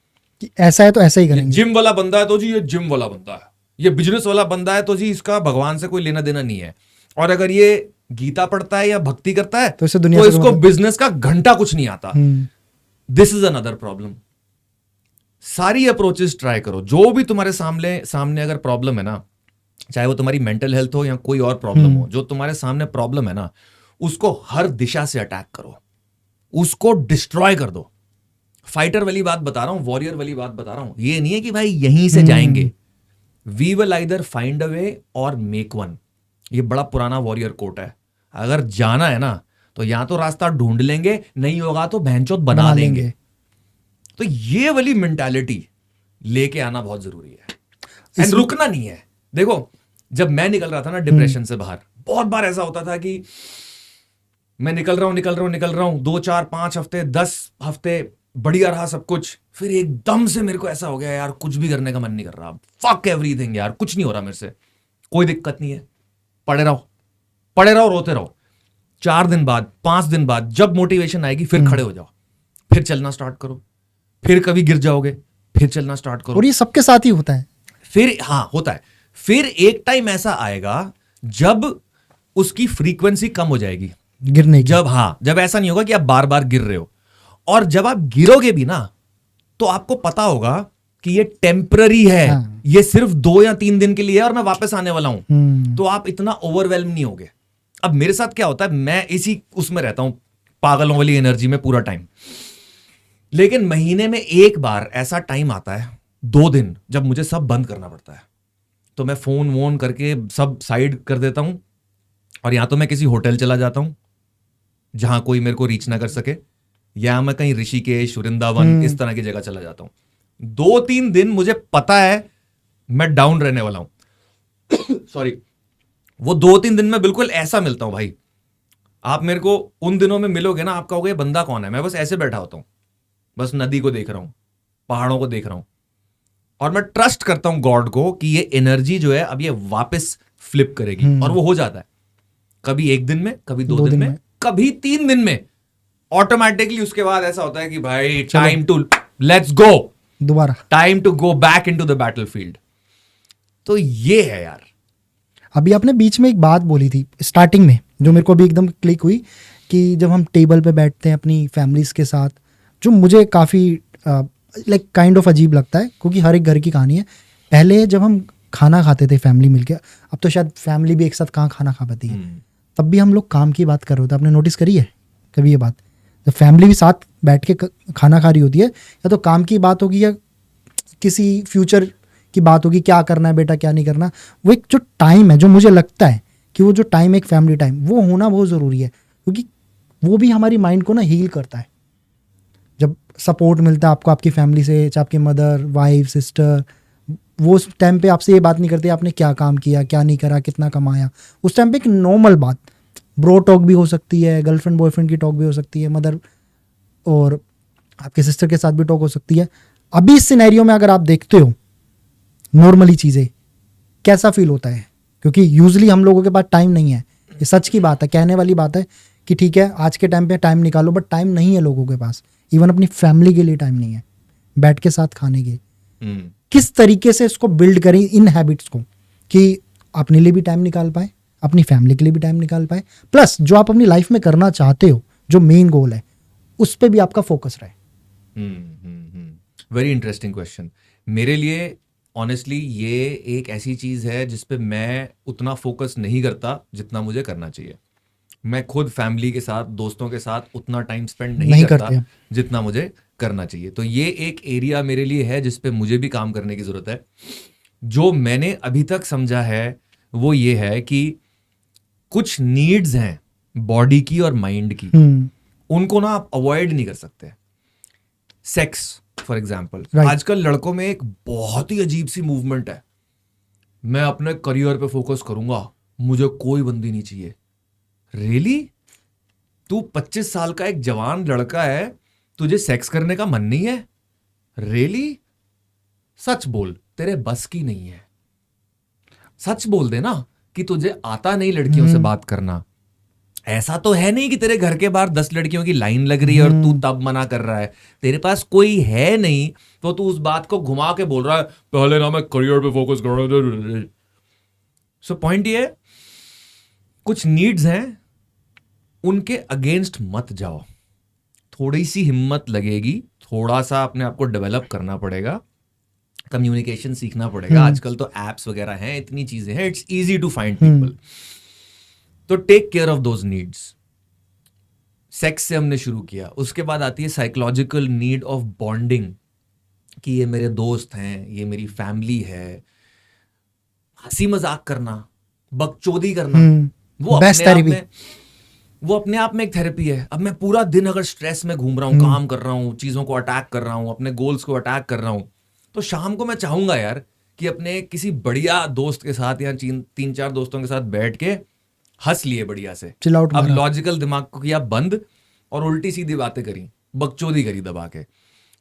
कि ऐसा है तो ऐसा ही करेंगे. जिम वाला बंदा है तो जी ये जिम वाला बंदा है, ये बिजनेस वाला बंदा है तो जी इसका भगवान से कोई लेना देना नहीं है, और अगर ये गीता पढ़ता है या भक्ति करता है तो इसको बिजनेस का घंटा कुछ नहीं आता. This is another problem. सारी अप्रोचेस ट्राई करो. जो भी तुम्हारे सामने अगर प्रॉब्लम है ना, चाहे वो तुम्हारी मेंटल हेल्थ हो या कोई और प्रॉब्लम हो, जो तुम्हारे सामने प्रॉब्लम है ना, उसको हर दिशा से अटैक करो, उसको डिस्ट्रॉय कर दो. फाइटर वाली बात बता रहा हूं, वॉरियर वाली बात बता रहा हूं. ये नहीं है कि भाई यहीं से जाएंगे. We will either find a way or make one. ये बड़ा पुराना वॉरियर कोट है. अगर जाना है ना, तो या तो रास्ता ढूंढ लेंगे, नहीं होगा तो भैंचोद बना देंगे. तो ये वाली मेंटालिटी लेके आना बहुत जरूरी है. एंड रुकना नहीं है. देखो, जब मैं निकल रहा था ना डिप्रेशन से बाहर, बहुत बार ऐसा होता था कि मैं निकल रहा हूं 2, 4, 5 हफ्ते, 10 हफ्ते बढ़िया रहा सब कुछ, फिर एकदम से मेरे को ऐसा हो गया यार कुछ भी करने का मन नहीं कर रहा, फक एवरीथिंग यार, कुछ नहीं हो रहा मेरे से. कोई दिक्कत नहीं है, पड़े रहो, रोते रहो. 4 दिन बाद, 5 दिन बाद जब मोटिवेशन आएगी फिर खड़े हो जाओ, फिर चलना स्टार्ट करो. फिर कभी गिर जाओगे, फिर चलना स्टार्ट करो. और ये सबके साथ ही होता है. फिर हाँ होता है. फिर एक टाइम ऐसा आएगा जब उसकी फ्रीक्वेंसी कम हो जाएगी गिरने की. जब ऐसा नहीं होगा कि आप बार बार गिर रहे हो. और जब आप गिरोगे भी ना, तो आपको पता होगा कि ये टेम्पररी है, हाँ। ये सिर्फ 2 या 3 दिन के लिए है और मैं वापस आने वाला हूं, तो आप इतना ओवरवेल्म नहीं होगे। अब मेरे साथ क्या होता है, मैं इसी उसमें रहता हूं, पागलों वाली एनर्जी में पूरा टाइम। लेकिन महीने में एक बार ऐसा टाइम आता है, 2 दिन, जब मुझे सब बंद करना पड़ता है। तो मैं फोन वोन करके सब साइड कर देता हूं, और या तो मैं किसी होटल चला जाता हूं जहां कोई मेरे को रीच ना कर सके, या मैं कहीं ऋषिकेश, वृंदावन, इस तरह की जगह चला जाता हूं। 2-3 दिन मुझे पता है मैं डाउन रहने वाला हूं सॉरी। वो 2-3 दिन में बिल्कुल ऐसा मिलता हूं भाई। आप मेरे को उन दिनों में मिलोगे ना, आप कहोगे बंदा कौन है। मैं बस ऐसे बैठा होता हूं, बस नदी को देख रहा हूं, पहाड़ों को देख रहा हूं, और मैं ट्रस्ट करता हूं गॉड को कि ये एनर्जी जो है अब ये वापस फ्लिप करेगी। और वो हो जाता है, कभी 1 दिन में, कभी 2 दिन में, कभी 3 दिन में। ऑटोमेटिकली उसके बाद ऐसा होता है कि भाई टाइम टू लेट्स गो, दोबारा time to go back into the battlefield. तो ये है यार। अभी आपने बीच में एक बात बोली थी स्टार्टिंग में, जो मेरे को अभी एकदम क्लिक हुई, कि जब हम टेबल पे बैठते हैं अपनी फैमिलीज के साथ, जो मुझे काफ़ी लाइक काइंड ऑफ अजीब लगता है, क्योंकि हर एक घर की कहानी है। पहले जब हम खाना खाते थे फैमिली मिलके, अब तो शायद फैमिली भी एक साथ कहाँ खाना खा पाती है, तब भी हम लोग काम की बात कर रहे होते हैं। आपने नोटिस करी है कभी ये बात? जब फैमिली भी साथ बैठ के खाना खा रही होती है, या तो काम की बात होगी या किसी फ्यूचर की बात होगी, क्या करना है बेटा, क्या नहीं करना। वो एक जो टाइम है, जो मुझे लगता है कि वो जो टाइम, एक फैमिली टाइम, वो होना बहुत ज़रूरी है, क्योंकि वो भी हमारी माइंड को ना हील करता है। जब सपोर्ट मिलता है आपको आपकी फैमिली से, चाहे आपकी मदर, वाइफ, सिस्टर, वो उस टाइम पे आपसे ये बात नहीं करते आपने क्या काम किया, क्या नहीं करा, कितना कमाया। उस टाइम पे एक नॉर्मल बात, ब्रो टॉक भी हो सकती है, गर्लफ्रेंड बॉयफ्रेंड की टॉक भी हो सकती है, मदर और आपके सिस्टर के साथ भी टॉक हो सकती है। अभी इस सिनेरियो में अगर आप देखते हो नॉर्मली चीज़ें, कैसा फील होता है? क्योंकि यूजली हम लोगों के पास टाइम नहीं है, ये सच की बात है, कहने वाली बात है कि ठीक है आज के टाइम पे टाइम निकालो, बट टाइम नहीं है लोगों के पास। इवन अपनी फैमिली के लिए टाइम नहीं है, बैठ के साथ खाने के। किस तरीके से इसको बिल्ड करें इन हैबिट्स को, कि अपने लिए भी टाइम निकाल पाए, अपनी फैमिली के लिए भी टाइम निकाल पाए, प्लस जो आप अपनी लाइफ में करना चाहते हो, जो मेन गोल है, उस पर भी आपका फोकस रहे। Very interesting question. मेरे लिए ऑनेस्टली ये एक ऐसी चीज है जिसपे मैं उतना फोकस नहीं करता जितना मुझे करना चाहिए। मैं खुद फैमिली के साथ, दोस्तों के साथ उतना टाइम स्पेंड नहीं करता जितना मुझे करना चाहिए। तो ये एक एरिया मेरे लिए है जिसपे मुझे भी काम करने की जरूरत है। जो मैंने अभी तक समझा है वो ये है कि कुछ नीड्स हैं बॉडी की और माइंड की, उनको ना आप अवॉइड नहीं कर सकते। सेक्स फॉर एग्जाम्पल, आजकल लड़कों में एक बहुत ही अजीब सी मूवमेंट है, मैं अपने करियर पे फोकस करूंगा, मुझे कोई बंदी नहीं चाहिए। रियली? तू 25 साल का एक जवान लड़का है, तुझे सेक्स करने का मन नहीं है? रियली? सच बोल, तेरे बस की नहीं है। सच बोल दे ना कि तुझे आता नहीं लड़कियों से बात करना। ऐसा तो है नहीं कि तेरे घर के बाहर 10 लड़कियों की लाइन लग रही है और तू तब मना कर रहा है। तेरे पास कोई है नहीं तो तू उस बात को घुमा के बोल रहा है पहले ना मैं करियर पे फोकस कर रहा हूं। सो पॉइंट ये है, कुछ नीड्स हैं, उनके अगेंस्ट मत जाओ। थोड़ी सी हिम्मत लगेगी, थोड़ा सा अपने आप को डेवलप करना पड़ेगा, कम्युनिकेशन सीखना पड़ेगा। आजकल तो एप्स वगैरह हैं, इतनी चीजें हैं, it's easy to find people. तो take care of those needs. Sex से हमने शुरू किया, उसके बाद आती है साइकोलॉजिकल नीड ऑफ बॉन्डिंग, कि ये मेरे दोस्त हैं, ये मेरी फैमिली है। हंसी मजाक करना, बकचोदी करना, वो अपने आप में एक थेरेपी है। अब मैं पूरा दिन अगर स्ट्रेस में घूम रहा हूँ, काम कर रहा हूँ, चीजों को अटैक कर रहा हूँ, अपने गोल्स को अटैक कर रहा हूँ, तो शाम को मैं चाहूंगा यार कि अपने किसी बढ़िया दोस्त के साथ या 3-4 दोस्तों के साथ बैठ के हंस लिए बढ़िया से। अब लॉजिकल दिमाग को किया बंद और उल्टी सीधी बातें करी, बकचोदी करी दबा के।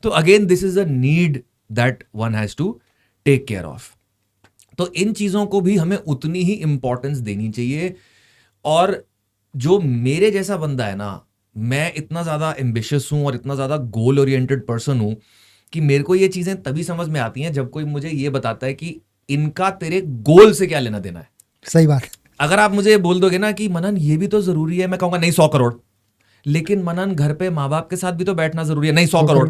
तो again this is a need that one has to take care of. तो इन चीजों को भी हमें उतनी ही इंपॉर्टेंस देनी चाहिए। और जो मेरे जैसा बंदा है ना, मैं इतना ज्यादा एम्बिशियस हूं और इतना ज्यादा गोल ओरिएंटेड पर्सन हूं कि मेरे को ये चीजें तभी समझ में आती हैं जब कोई मुझे ये बताता है कि इनका तेरे गोल से क्या लेना देना है। सही बात। अगर आप मुझे बोल दोगे ना कि मनन ये भी तो जरूरी है, मैं कहूंगा नहीं 100 करोड़। लेकिन मनन घर पे माँ बाप के साथ भी तो बैठना जरूरी है, नहीं 100 करोड़।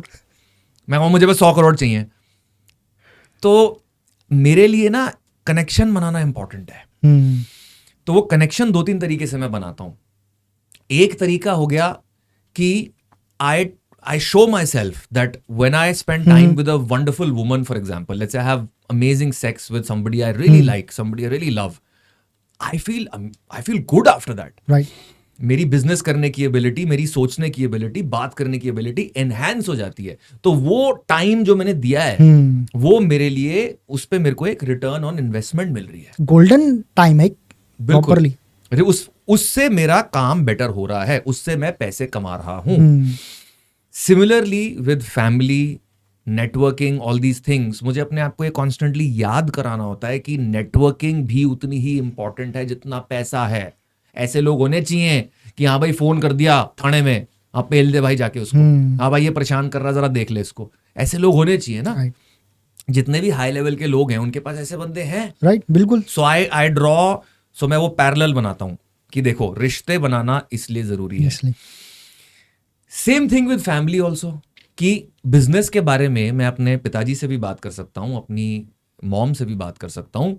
मैं कहूँ मुझे बस 100 करोड़ चाहिए। तो मेरे लिए ना कनेक्शन बनाना इंपॉर्टेंट है। तो वो कनेक्शन 2-3 तरीके से मैं बनाता हूँ। एक तरीका हो गया कि I show myself that when I spend time with a wonderful woman, for example, let's say I have amazing sex with somebody I really like, somebody I really love, I feel good after that. Right. मेरी business करने की ability, मेरी सोचने की ability, बात करने की ability enhance हो जाती है। तो वो टाइम जो मैंने दिया है वो मेरे लिए, उस पे मेरे को एक रिटर्न ऑन इन्वेस्टमेंट मिल रही है। गोल्डन टाइम है प्रॉपर्ली। उससे मेरा काम बेटर हो रहा है, उससे मैं पैसे कमा रहा हूं। Similarly with family, networking, all these things, मुझे अपने आप को ये कॉन्स्टेंटली याद कराना होता है कि नेटवर्किंग भी उतनी ही इंपॉर्टेंट है जितना पैसा है। ऐसे लोग होने चाहिए कि हाँ भाई फोन कर दिया थाने में, आप पेल दे भाई जाके उसको, हाँ भाई ये परेशान कर रहा, जरा देख ले इसको। ऐसे लोग होने चाहिए ना। जितने भी हाई लेवल के लोग हैं उनके पास ऐसे बंदे हैं। राइट, बिल्कुल। सो आई ड्रॉ, सो मैं वो पैरेलल बनाता हूं कि देखो रिश्ते बनाना इसलिए जरूरी है। Same thing with family also, कि बिजनेस के बारे में मैं अपने पिताजी से भी बात कर सकता हूं, अपनी मॉम से भी बात कर सकता हूं,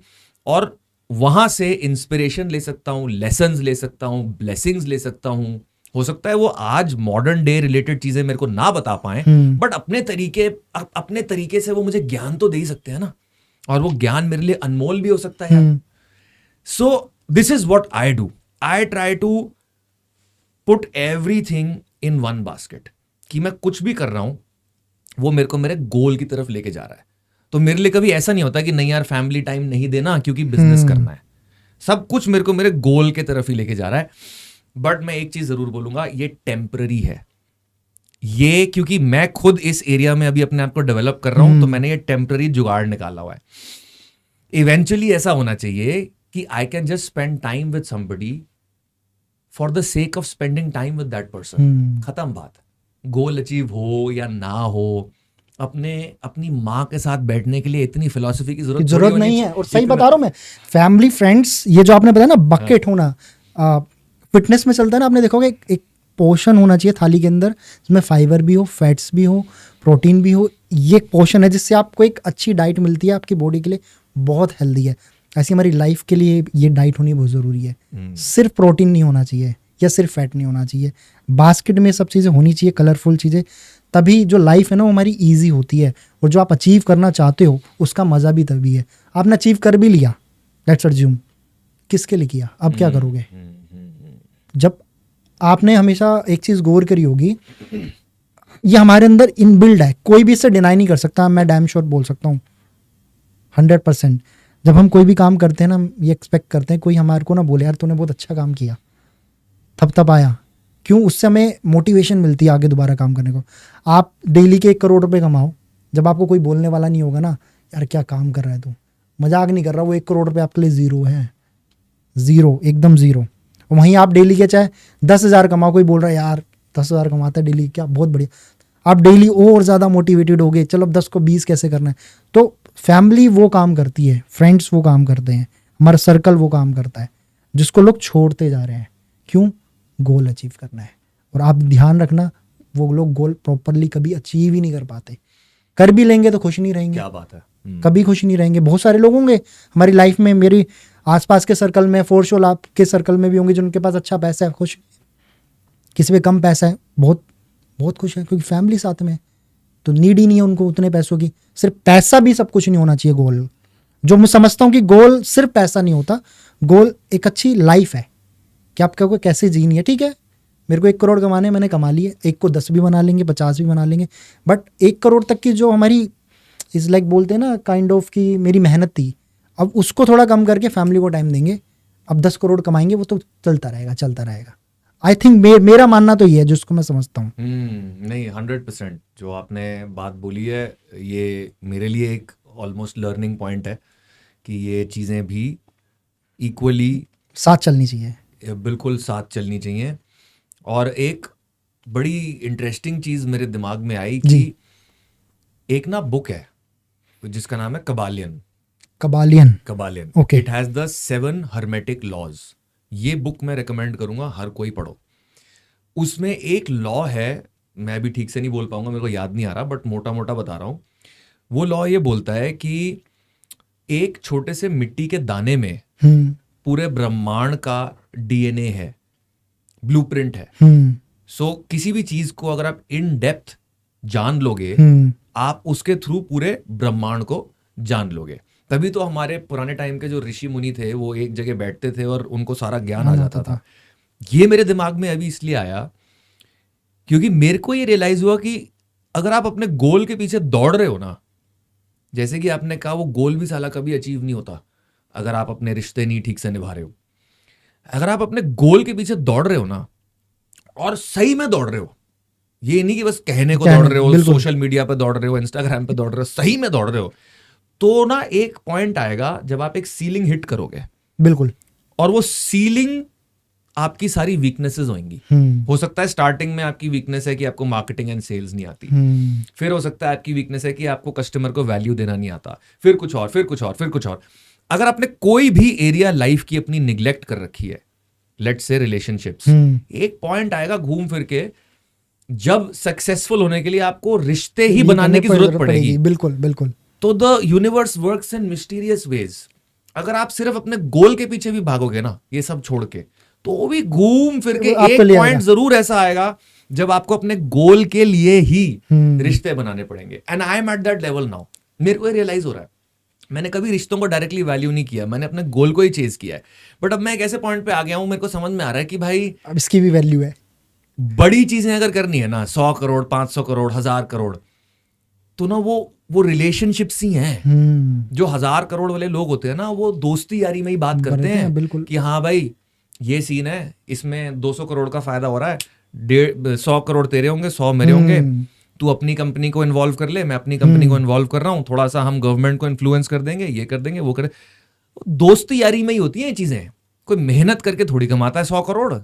और वहां से इंस्पिरेशन ले सकता हूं, लेसन्स ले सकता हूं, ब्लेसिंग्स ले सकता हूं। हो सकता है वो आज मॉडर्न डे रिलेटेड चीजें मेरे को ना बता पाए, बट अपने तरीके से वो मुझे ज्ञान तो दे ही सकते हैं ना, और वो ज्ञान मेरे लिए अनमोल भी हो सकता है। So this is what I do. I try to put everything in one basket. कि मैं कुछ भी कर रहा हूं वो मेरे को मेरे गोल की तरफ लेके जा रहा है। तो मेरे लिए कभी ऐसा नहीं होता कि नहीं यार फैमिली टाइम नहीं देना क्योंकि बिजनेस करना है। सब कुछ मेरे को मेरे गोल के तरफ ही लेके जा रहा है। बट मैं एक चीज जरूर बोलूंगा, ये टेम्पररी है। ये क्योंकि मैं खुद इस एरिया में अभी अपने आप को डेवलप कर रहा हूं, तो मैंने ये टेम्पररी जुगाड़ निकाला हुआ है। इवेंचुअली ऐसा होना चाहिए कि I can just spend time with somebody for the sake of spending time with that person. खत्म बात। गोल अचीव हो या ना हो, अपनी माँ के साथ बैठने के लिए इतनी फिलॉसफी की जरूरत नहीं है। और सही बता रहा हूँ मैं, फैमिली फ्रेंड्स, ये जो आपने बताया ना बकेट होना, फिटनेस में चलता है ना, आपने देखोगे एक पोर्शन होना चाहिए थाली के अंदर जिसमें फाइबर भी हो, फैट्स भी हो, प्रोटीन भी हो। ये एक पोर्शन है जिससे आपको एक अच्छी डाइट मिलती है, आपकी बॉडी के लिए बहुत हेल्दी है। ऐसी हमारी लाइफ के लिए ये डाइट होनी बहुत ज़रूरी है। सिर्फ प्रोटीन नहीं होना चाहिए या सिर्फ फैट नहीं होना चाहिए, बास्केट में सब चीज़ें होनी चाहिए, कलरफुल चीज़ें। तभी जो लाइफ है ना वो हमारी ईजी होती है, और जो आप अचीव करना चाहते हो उसका मज़ा भी तभी है। आपने अचीव कर भी लिया, लेट्स अज्यूम, किसके लिए किया, अब क्या करोगे? जब आपने हमेशा एक चीज़ गौर करी होगी, ये हमारे अंदर इनबिल्ड है, कोई भी इससे डिनाई नहीं कर सकता। मैं डैम श्योर बोल सकता हूँ 100%। जब हम कोई भी काम करते हैं ना, हम ये एक्सपेक्ट करते हैं कोई हमारे को ना बोले यार तूने बहुत अच्छा काम किया, थप आया। क्यों? उससे हमें मोटिवेशन मिलती है आगे दोबारा काम करने को। आप डेली के 1 करोड़ रुपए कमाओ, जब आपको कोई बोलने वाला नहीं होगा ना यार क्या काम कर रहा है तू, मजाक नहीं कर रहा, वो 1 करोड़ रुपए आपके लिए ज़ीरो है, ज़ीरो, एकदम ज़ीरो। और वहीं आप डेली के चाहे 10,000 कमाओ, कोई बोल रहा है यार 10,000 कमाता है डेली, क्या बहुत बढ़िया, आप डेली और ज़्यादा मोटिवेटेड हो गए, चलो अब 10 को 20 कैसे करना है। तो फैमिली वो काम करती है, फ्रेंड्स वो काम करते हैं, हमारा सर्कल वो काम करता है जिसको लोग छोड़ते जा रहे हैं। क्यों? गोल अचीव करना है। और आप ध्यान रखना, वो लोग गोल प्रॉपरली कभी अचीव ही नहीं कर पाते। कर भी लेंगे तो खुश नहीं रहेंगे। क्या बात है। कभी खुश नहीं रहेंगे। बहुत सारे लोग होंगे हमारी लाइफ में, मेरी आसपास के सर्कल में, फोर शोल आपके सर्कल में भी होंगे जिनके पास अच्छा पैसा है, खुश। किसी पे कम पैसा है, बहुत बहुत खुश है, क्योंकि फैमिली साथ में, तो नीड ही नहीं है उनको उतने पैसों की। सिर्फ पैसा भी सब कुछ नहीं होना चाहिए गोल। जो मैं समझता हूँ कि गोल सिर्फ पैसा नहीं होता, गोल एक अच्छी लाइफ है कि आपको कैसे जीनी है। ठीक है, मेरे को 1 करोड़ कमाने, मैंने कमा लिए, 1 को 10 भी बना लेंगे, 50 भी बना लेंगे, बट 1 करोड़ तक की जो हमारी इज लाइक बोलते हैं ना काइंड ऑफ की मेरी मेहनत थी, अब उसको थोड़ा कम करके फैमिली को टाइम देंगे, अब 10 करोड़ कमाएंगे, वो तो चलता रहेगा। आई थिंक मेरा मानना तो ये है जिसको मैं समझता हूँ। नहीं, 100% जो आपने बात बोली है ये मेरे लिए एक ऑलमोस्ट लर्निंग पॉइंट है कि ये चीज़ें भी इक्वली साथ चलनी चाहिए, बिल्कुल साथ चलनी चाहिए। और एक बड़ी इंटरेस्टिंग चीज़ मेरे दिमाग में आई कि एक ना बुक है जिसका नाम है Kybalion. Okay. It has the 7 hermetic laws. ये बुक मैं रेकमेंड करूंगा, हर कोई पढ़ो। उसमें एक लॉ है मैं भी ठीक से नहीं बोल पाऊंगा, मेरे को याद नहीं आ रहा, बट मोटा मोटा बता रहा हूँ। वो लॉ ये बोलता है कि एक छोटे से मिट्टी के दाने में पूरे ब्रह्मांड का डीएनए है, ब्लूप्रिंट है। सो किसी भी चीज को अगर आप इन डेप्थ जान लोगे, आप उसके थ्रू पूरे ब्रह्मांड को जान लोगे। तभी तो हमारे पुराने टाइम के जो ऋषि मुनि थे वो एक जगह बैठते थे और उनको सारा ज्ञान आ जाता था। ये मेरे दिमाग में अभी इसलिए आया क्योंकि मेरे को ये रियलाइज हुआ कि अगर आप अपने गोल के पीछे दौड़ रहे हो ना, जैसे कि आपने कहा वो गोल भी साला कभी अचीव नहीं होता अगर आप अपने रिश्ते नहीं ठीक से निभा रहे हो। अगर आप अपने गोल के पीछे दौड़ रहे हो ना, और सही में दौड़ रहे हो, ये नहीं कि बस कहने को दौड़ रहे हो, सोशल मीडिया पे दौड़ रहे हो, इंस्टाग्राम पे दौड़ रहे हो, सही में दौड़ रहे हो, तो ना एक पॉइंट आएगा जब आप एक सीलिंग हिट करोगे। बिल्कुल। और वो सीलिंग आपकी सारी वीकनेसेस होंगी। हो सकता है स्टार्टिंग में आपकी वीकनेस है कि आपको मार्केटिंग एंड सेल्स नहीं आती, फिर हो सकता है आपकी वीकनेस है कि आपको कस्टमर को वैल्यू देना नहीं आता, फिर कुछ और, फिर कुछ और, फिर कुछ और। अगर आपने कोई भी एरिया लाइफ की अपनी निग्लेक्ट कर रखी है, लेट्स से रिलेशनशिप्स, एक पॉइंट आएगा घूम फिर के जब सक्सेसफुल होने के लिए आपको रिश्ते ही बनाने की जरूरत पड़ेगी। बिल्कुल बिल्कुल। तो the universe works in mysterious ways. अगर आप सिर्फ अपने गोल के पीछे भी भागोगे ना, ये सब छोड़ के, तो वो भी घूम फिर के एक पॉइंट जरूर ऐसा आएगा जब आपको अपने गोल के लिए ही रिश्ते बनाने पड़ेंगे। And I M at that level now. मेरे को रियलाइज हो रहा है, मैंने कभी रिश्तों को डायरेक्टली वैल्यू नहीं किया, मैंने अपने गोल को ही चेज किया है। बट अब मैं एक ऐसे पॉइंट पे आ गया हूं, मेरे को समझ में आ रहा है कि भाई अब इसकी भी वैल्यू है। बड़ी चीजें अगर करनी है ना, 100 करोड़, 500 करोड़, 1000 करोड़, तो ना वो रिलेशनशिप्स ही हैं। जो 1000 करोड़ वाले लोग होते हैं ना, वो दोस्ती यारी में ही बात करते हैं बिल्कुल। कि हाँ भाई ये सीन है, इसमें 200 करोड़ का फायदा हो रहा है, 100 करोड़ तेरे होंगे, 100 मेरे होंगे, तू अपनी कंपनी को इन्वॉल्व कर ले, मैं अपनी कंपनी को इन्वॉल्व कर रहा हूँ, थोड़ा सा हम गवर्नमेंट को इन्फ्लुएंस कर देंगे, ये कर देंगे, वो कर। दोस्ती यारी में ही होती हैं ये चीजें। कोई मेहनत करके थोड़ी कमाता है 100 करोड़,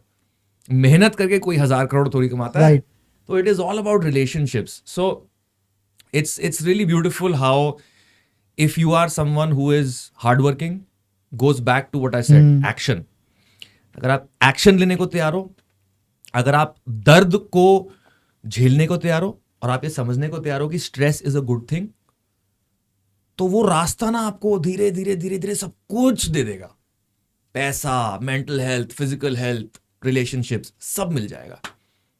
मेहनत करके कोई 1000 करोड़ थोड़ी कमाता है। तो it is all about relationships. So it's really beautiful how if you are someone who is hardworking, goes back to what I said, action. अगर आप एक्शन लेने को तैयार हो, अगर आप दर्द को झेलने को तैयार हो, और आप ये समझने को तैयार हो कि stress is a good thing, तो वो रास्ता ना आपको धीरे धीरे धीरे धीरे सब कुछ दे देगा। पैसा, mental health, physical health, relationships, सब मिल जाएगा।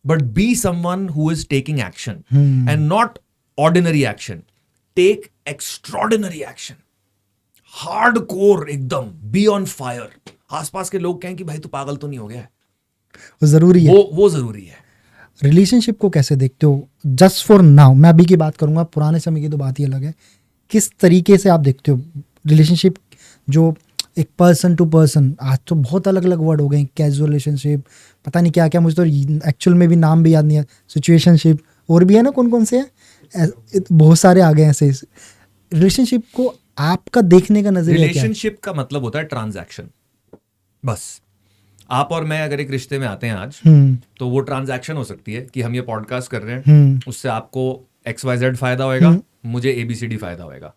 But be someone who is taking action and not ordinary action. Take extraordinary action, hardcore, एकदम बी ऑन फायर। आसपास के लोग कहें कि भाई तू पागल तो नहीं हो गया है, वो जरूरी है, वो जरूरी है। रिलेशनशिप को कैसे देखते हो जस्ट फॉर नाउ? मैं अभी की बात करूंगा, पुराने समय की तो बात ही अलग है। किस तरीके से आप देखते हो रिलेशनशिप, जो एक पर्सन टू पर्सन, आज तो बहुत अलग अलग वर्ड हो गए, कैजुअल रिलेशनशिप, पता नहीं क्या क्या, मुझे तो एक्चुअल में भी नाम भी याद नहीं है, सिचुएशनशिप, और भी है ना कौन कौन से हैं, बहुत सारे आ गए ऐसे। रिलेशनशिप को आपका देखने का नजरिया क्या है? रिलेशनशिप का मतलब होता है ट्रांजैक्शन। बस आप और मैं अगर एक रिश्ते में आते हैं आज, तो वो ट्रांजैक्शन हो सकती है कि हम ये पॉडकास्ट कर रहे हैं, उससे आपको XYZ फायदा होएगा, मुझे ABCD फायदा होएगा।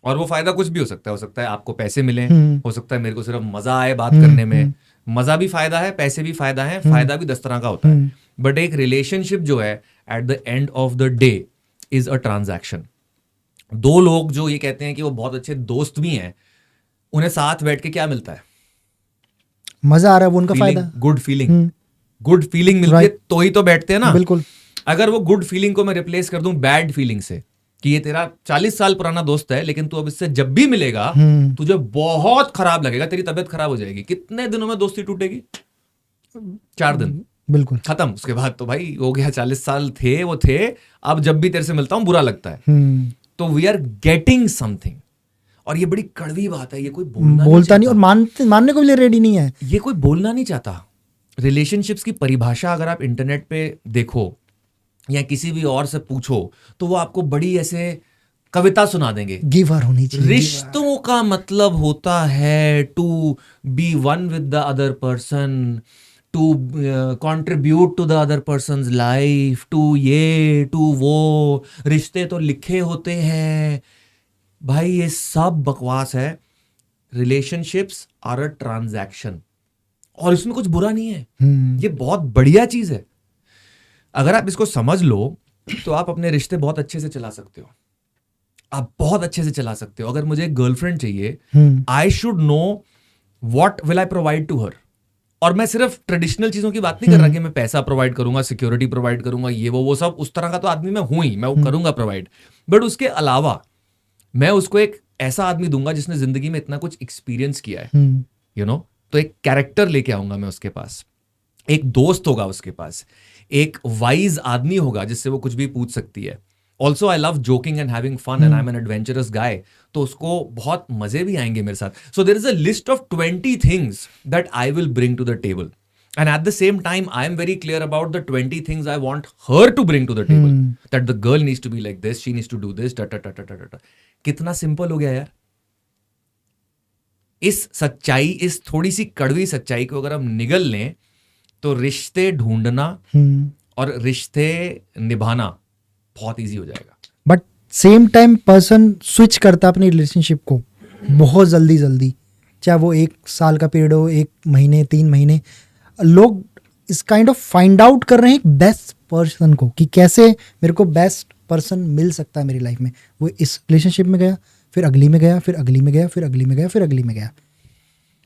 और वो फायदा कुछ भी हो सकता है आपको पैसे मिले, हो सकता है मेरे को सिर्फ मजा आए बात करने में। मजा भी फायदा है, पैसे भी फायदा है, फायदा भी 10 तरह का होता है। बट एक रिलेशनशिप जो है at the end of the day is a transaction. दो लोग जो ये कहते हैं कि वो बहुत अच्छे दोस्त भी हैं, उन्हें साथ बैठ के क्या मिलता है? मजा आ रहा है, वो उनका फायदा, गुड फीलिंग मिलती है, तो ही तो बैठते हैं ना। बिल्कुल। अगर वो गुड फीलिंग को मैं रिप्लेस कर दूं बैड फीलिंग से, कि ये तेरा 40 साल पुराना दोस्त है, लेकिन तू अब इससे जब भी मिलेगा तुझे बहुत खराब लगेगा, तेरी तबीयत खराब हो जाएगी। कितने दिनों में दोस्ती टूटेगी? 4 दिन, बिल्कुल खत्म। उसके बाद तो भाई हो गया, 40 साल थे वो थे, अब जब भी तेरे से मिलता हूं बुरा लगता है। तो वी आर गेटिंग समथिंग। और ये बड़ी कड़वी बात है, ये कोई बोलता नहीं, और मानने को भी रेडी नहीं है, ये कोई बोलना नहीं चाहता। रिलेशनशिप्स की परिभाषा अगर आप इंटरनेट पे देखो या किसी भी और से पूछो, तो वो आपको बड़ी ऐसे कविता सुना देंगे। गिवर होनी चाहिए। रिश्तों का मतलब होता है to be one with the other person, to contribute to the other person's life, to ये टू वो। रिश्ते तो लिखे होते हैं भाई, ये सब बकवास है। रिलेशनशिप्स आर अ ट्रांजैक्शन, और इसमें कुछ बुरा नहीं है, ये बहुत बढ़िया चीज है। अगर आप इसको समझ लो तो आप अपने रिश्ते बहुत अच्छे से चला सकते हो, आप बहुत अच्छे से चला सकते हो। अगर मुझे एक गर्लफ्रेंड चाहिए, I should know what will I provide to her. और मैं सिर्फ ट्रेडिशनल चीजों की बात नहीं कर रहा कि मैं पैसा प्रोवाइड करूंगा, सिक्योरिटी प्रोवाइड करूंगा, ये वो सब उस तरह का तो आदमी मैं हूं ही, मैं वो करूंगा प्रोवाइड। बट उसके अलावा मैं उसको एक ऐसा आदमी दूंगा जिसने जिंदगी में इतना कुछ एक्सपीरियंस किया है, यू नो। तो एक कैरेक्टर लेके आऊंगा मैं उसके पास, एक दोस्त होगा उसके पास, एक वाइज आदमी होगा जिससे वो कुछ भी पूछ सकती है। Also I love joking and having fun and I am an adventurous guy, तो उसको बहुत मजे भी आएंगे मेरे साथ। So there is a list of 20 things that I will bring to the table, and at the same time I am very clear about the 20 things I want her to bring to the table, that the girl needs to be like this, she needs to do this, ta ta ta ta ta ta. कितना simple हो गया यार। इस सच्चाई, इस थोड़ी सी कड़वी सच्चाई को अगर हम निगल लें तो रिश्ते ढूंढना और रिश्ते निभाना बहुत इजी हो जाएगा। But same time person switch करता अपनी रिलेशनशिप को बहुत जल्दी, चाहे वो 1 साल का पीरियड हो, 1 महीने, 3 महीने। लोग इस काइंड ऑफ फाइंड आउट कर रहे हैं एक बेस्ट पर्सन को, कि कैसे मेरे को बेस्ट पर्सन मिल सकता है मेरी लाइफ में। वो इस रिलेशनशिप में गया, फिर अगली में गया, फिर अगली में गया, फिर अगली में गया, फिर अगली में गया।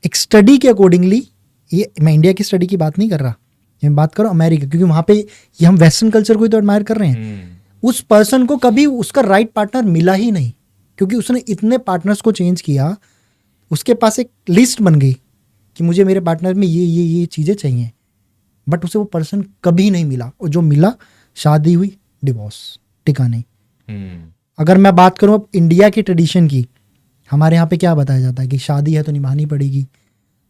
एक स्टडी के अकॉर्डिंगली, ये मैं इंडिया की स्टडी की बात नहीं कर रहा, मैं बात कर रहा हूँ अमेरिका, क्योंकि वहाँ पे ये हम वेस्टर्न कल्चर को ही तो एडमायर कर रहे हैं। उस पर्सन को कभी उसका राइट पार्टनर मिला ही नहीं, क्योंकि उसने इतने पार्टनर्स को चेंज किया, उसके पास एक लिस्ट बन गई कि मुझे मेरे पार्टनर में ये चीज़ें चाहिए, बट उसे वो पर्सन कभी नहीं मिला। और जो मिला, शादी हुई, डिवोर्स, टिका नहीं। अगर मैं बात करूँ अब इंडिया की ट्रेडिशन की, हमारे यहाँ पे क्या बताया जाता है कि शादी है तो निभानी पड़ेगी,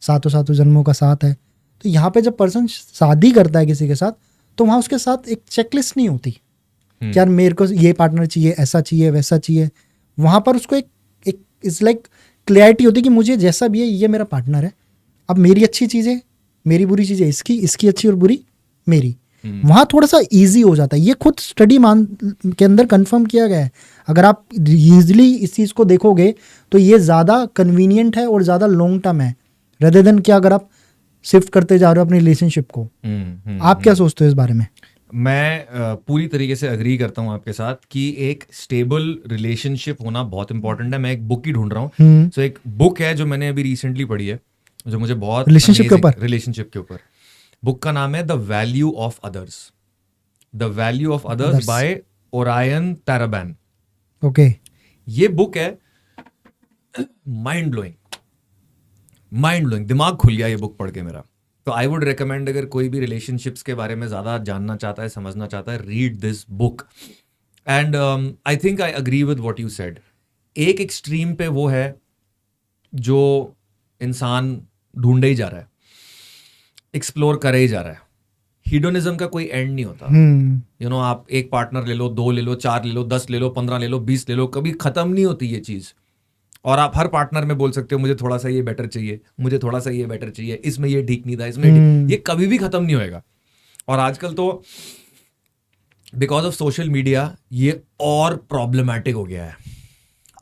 सातों सातों जन्मों का साथ है। तो यहाँ पे जब पर्सन शादी करता है किसी के साथ, तो वहाँ उसके साथ एक चेकलिस्ट नहीं होती कि यार मेरे को ये पार्टनर चाहिए, ऐसा चाहिए, वैसा चाहिए। वहाँ पर उसको एक इट्स लाइक क्लैरिटी होती है कि मुझे जैसा भी है ये मेरा पार्टनर है। अब मेरी अच्छी चीज़ें, मेरी बुरी चीज़ें इसकी अच्छी और बुरी मेरी। वहाँ थोड़ा सा इजी हो जाता है। ये खुद स्टडी के अंदर कंफर्म किया गया है। अगर आप ईजिली इस चीज़ को देखोगे तो ये ज़्यादा कन्वीनियंट है और ज़्यादा लॉन्ग टर्म है, रेदर देन क्या अगर आप शिफ्ट करते जा रहे हो अपनी रिलेशनशिप को। आप क्या सोचते हो इस बारे में? मैं पूरी तरीके से अग्री करता हूँ आपके साथ कि एक स्टेबल रिलेशनशिप होना बहुत इंपॉर्टेंट है। मैं एक बुक ही ढूंढ रहा हूँ। सो एक बुक है जो मैंने अभी रिसेंटली पढ़ी है, जो मुझे बहुत रिलेशनशिप के ऊपर। बुक का नाम है the value of others, the value of others by Orion Taraban. Okay, ये बुक है माइंड ब्लोइंग, दिमाग खुल गया ये बुक पढ़ के मेरा। तो आई वुड रिकमेंड, अगर कोई भी रिलेशनशिप्स के बारे में ज़्यादा जानना चाहता है, समझना चाहता है, read this book. And I think I agree with what you said. एक एक्सट्रीम पे वो है जो इंसान ढूंढे ही जा रहा है, एक्सप्लोर करे ही जा रहा है। हीडोनिज्म का कोई एंड नहीं होता। यू नो, आप एक पार्टनर ले लो, 2 ले लो, 4 ले लो, 10 ले लो, 15 ले लो, 20 ले लो, कभी खत्म नहीं होती ये चीज़। और आप हर पार्टनर में बोल सकते हो मुझे थोड़ा सा ये बेटर चाहिए, मुझे थोड़ा सा ये बेटर चाहिए, इसमें ये ठीक नहीं था, इसमें ये कभी भी खत्म नहीं होएगा। और आजकल तो बिकॉज ऑफ सोशल मीडिया ये और प्रॉब्लमेटिक हो गया है।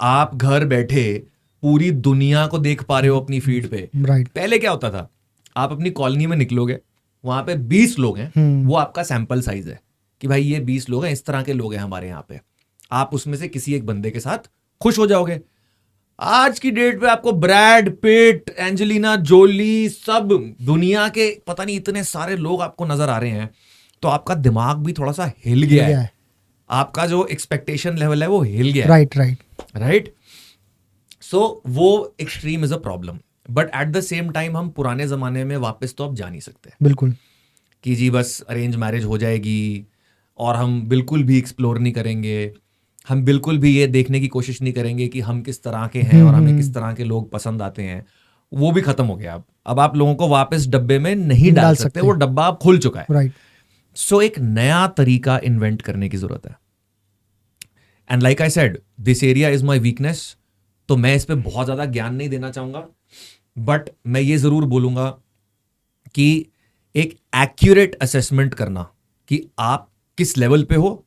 आप घर बैठे पूरी दुनिया को देख पा रहे हो अपनी फीड पे। पहले क्या होता था, आप अपनी कॉलोनी में निकलोगे, वहां पे 20 लोग हैं, वो आपका सैंपल साइज है कि भाई ये 20 लोग हैं, इस तरह के लोग हैं हमारे यहाँ पे। आप उसमें से किसी एक बंदे के साथ खुश हो जाओगे। आज की डेट पे आपको ब्रैड पिट, एंजेलिना जोली, सब दुनिया के पता नहीं इतने सारे लोग आपको नजर आ रहे हैं, तो आपका दिमाग भी थोड़ा सा हिल गया है। आपका जो एक्सपेक्टेशन लेवल है वो हिल गया है। राइट। सो वो extreme is a problem. But at the same time हम पुराने जमाने में वापस तो अब जा नहीं सकते। बिल्कुल कि जी बस अरेंज मैरिज हो जाएगी और हम बिल्कुल भी एक्सप्लोर नहीं करेंगे, हम बिल्कुल भी ये देखने की कोशिश नहीं करेंगे कि हम किस तरह के हैं और हमें किस तरह के लोग पसंद आते हैं। वो भी खत्म हो गया। अब आप लोगों को वापस डब्बे में नहीं डाल सकते, वो डब्बा अब खुल चुका है। राइट। सो एक नया तरीका इन्वेंट करने की जरूरत है। And like I said, this area is my weakness. तो मैं इस पे बहुत ज्यादा ज्ञान नहीं देना चाहूंगा, बट मैं ये जरूर बोलूंगा कि एक एक्यूरेट असेसमेंट करना कि आप किस लेवल पे हो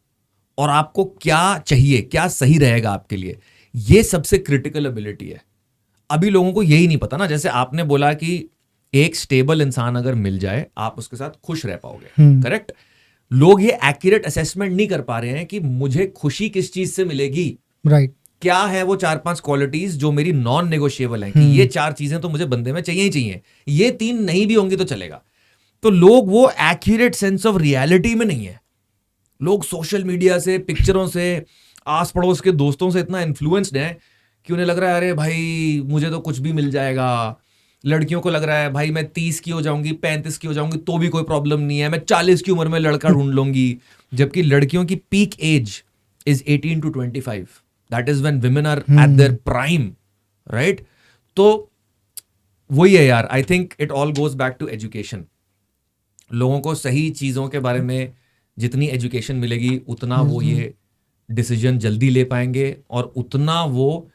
और आपको क्या चाहिए, क्या सही रहेगा आपके लिए, ये सबसे क्रिटिकल एबिलिटी है। अभी लोगों को यही नहीं पता ना। जैसे आपने बोला कि एक स्टेबल इंसान अगर मिल जाए आप उसके साथ खुश रह पाओगे, करेक्ट। लोग ये एक्यूरेट असेसमेंट नहीं कर पा रहे हैं कि मुझे खुशी किस चीज से मिलेगी, राइट, क्या है वो 4-5 क्वालिटीज जो मेरी नॉन नेगोशिएबल हैं, कि ये 4 चीजें तो मुझे बंदे में चाहिए ही चाहिए, ये 3 नहीं भी होंगी तो चलेगा। तो लोग वो एक्यूरेट सेंस ऑफ रियलिटी में नहीं है। लोग सोशल मीडिया से, पिक्चरों से, आस पड़ोस के दोस्तों से इतना इन्फ्लुएंस्ड है कि उन्हें लग रहा है अरे भाई मुझे तो कुछ भी मिल जाएगा। लड़कियों को लग रहा है भाई मैं 30 की हो जाऊंगी, 35 की हो जाऊंगी तो भी कोई प्रॉब्लम नहीं है, मैं 40 की उम्र में लड़का ढूंढ लूंगी। जबकि लड़कियों की peak age is 18 to 25, that is when women are at their prime, right? तो वही है यार, I think it all goes back to education. लोगों को सही चीजों के बारे में जितनी एजुकेशन मिलेगी उतना वो ये डिसीजन जल्दी ले पाएंगे, और उतना वो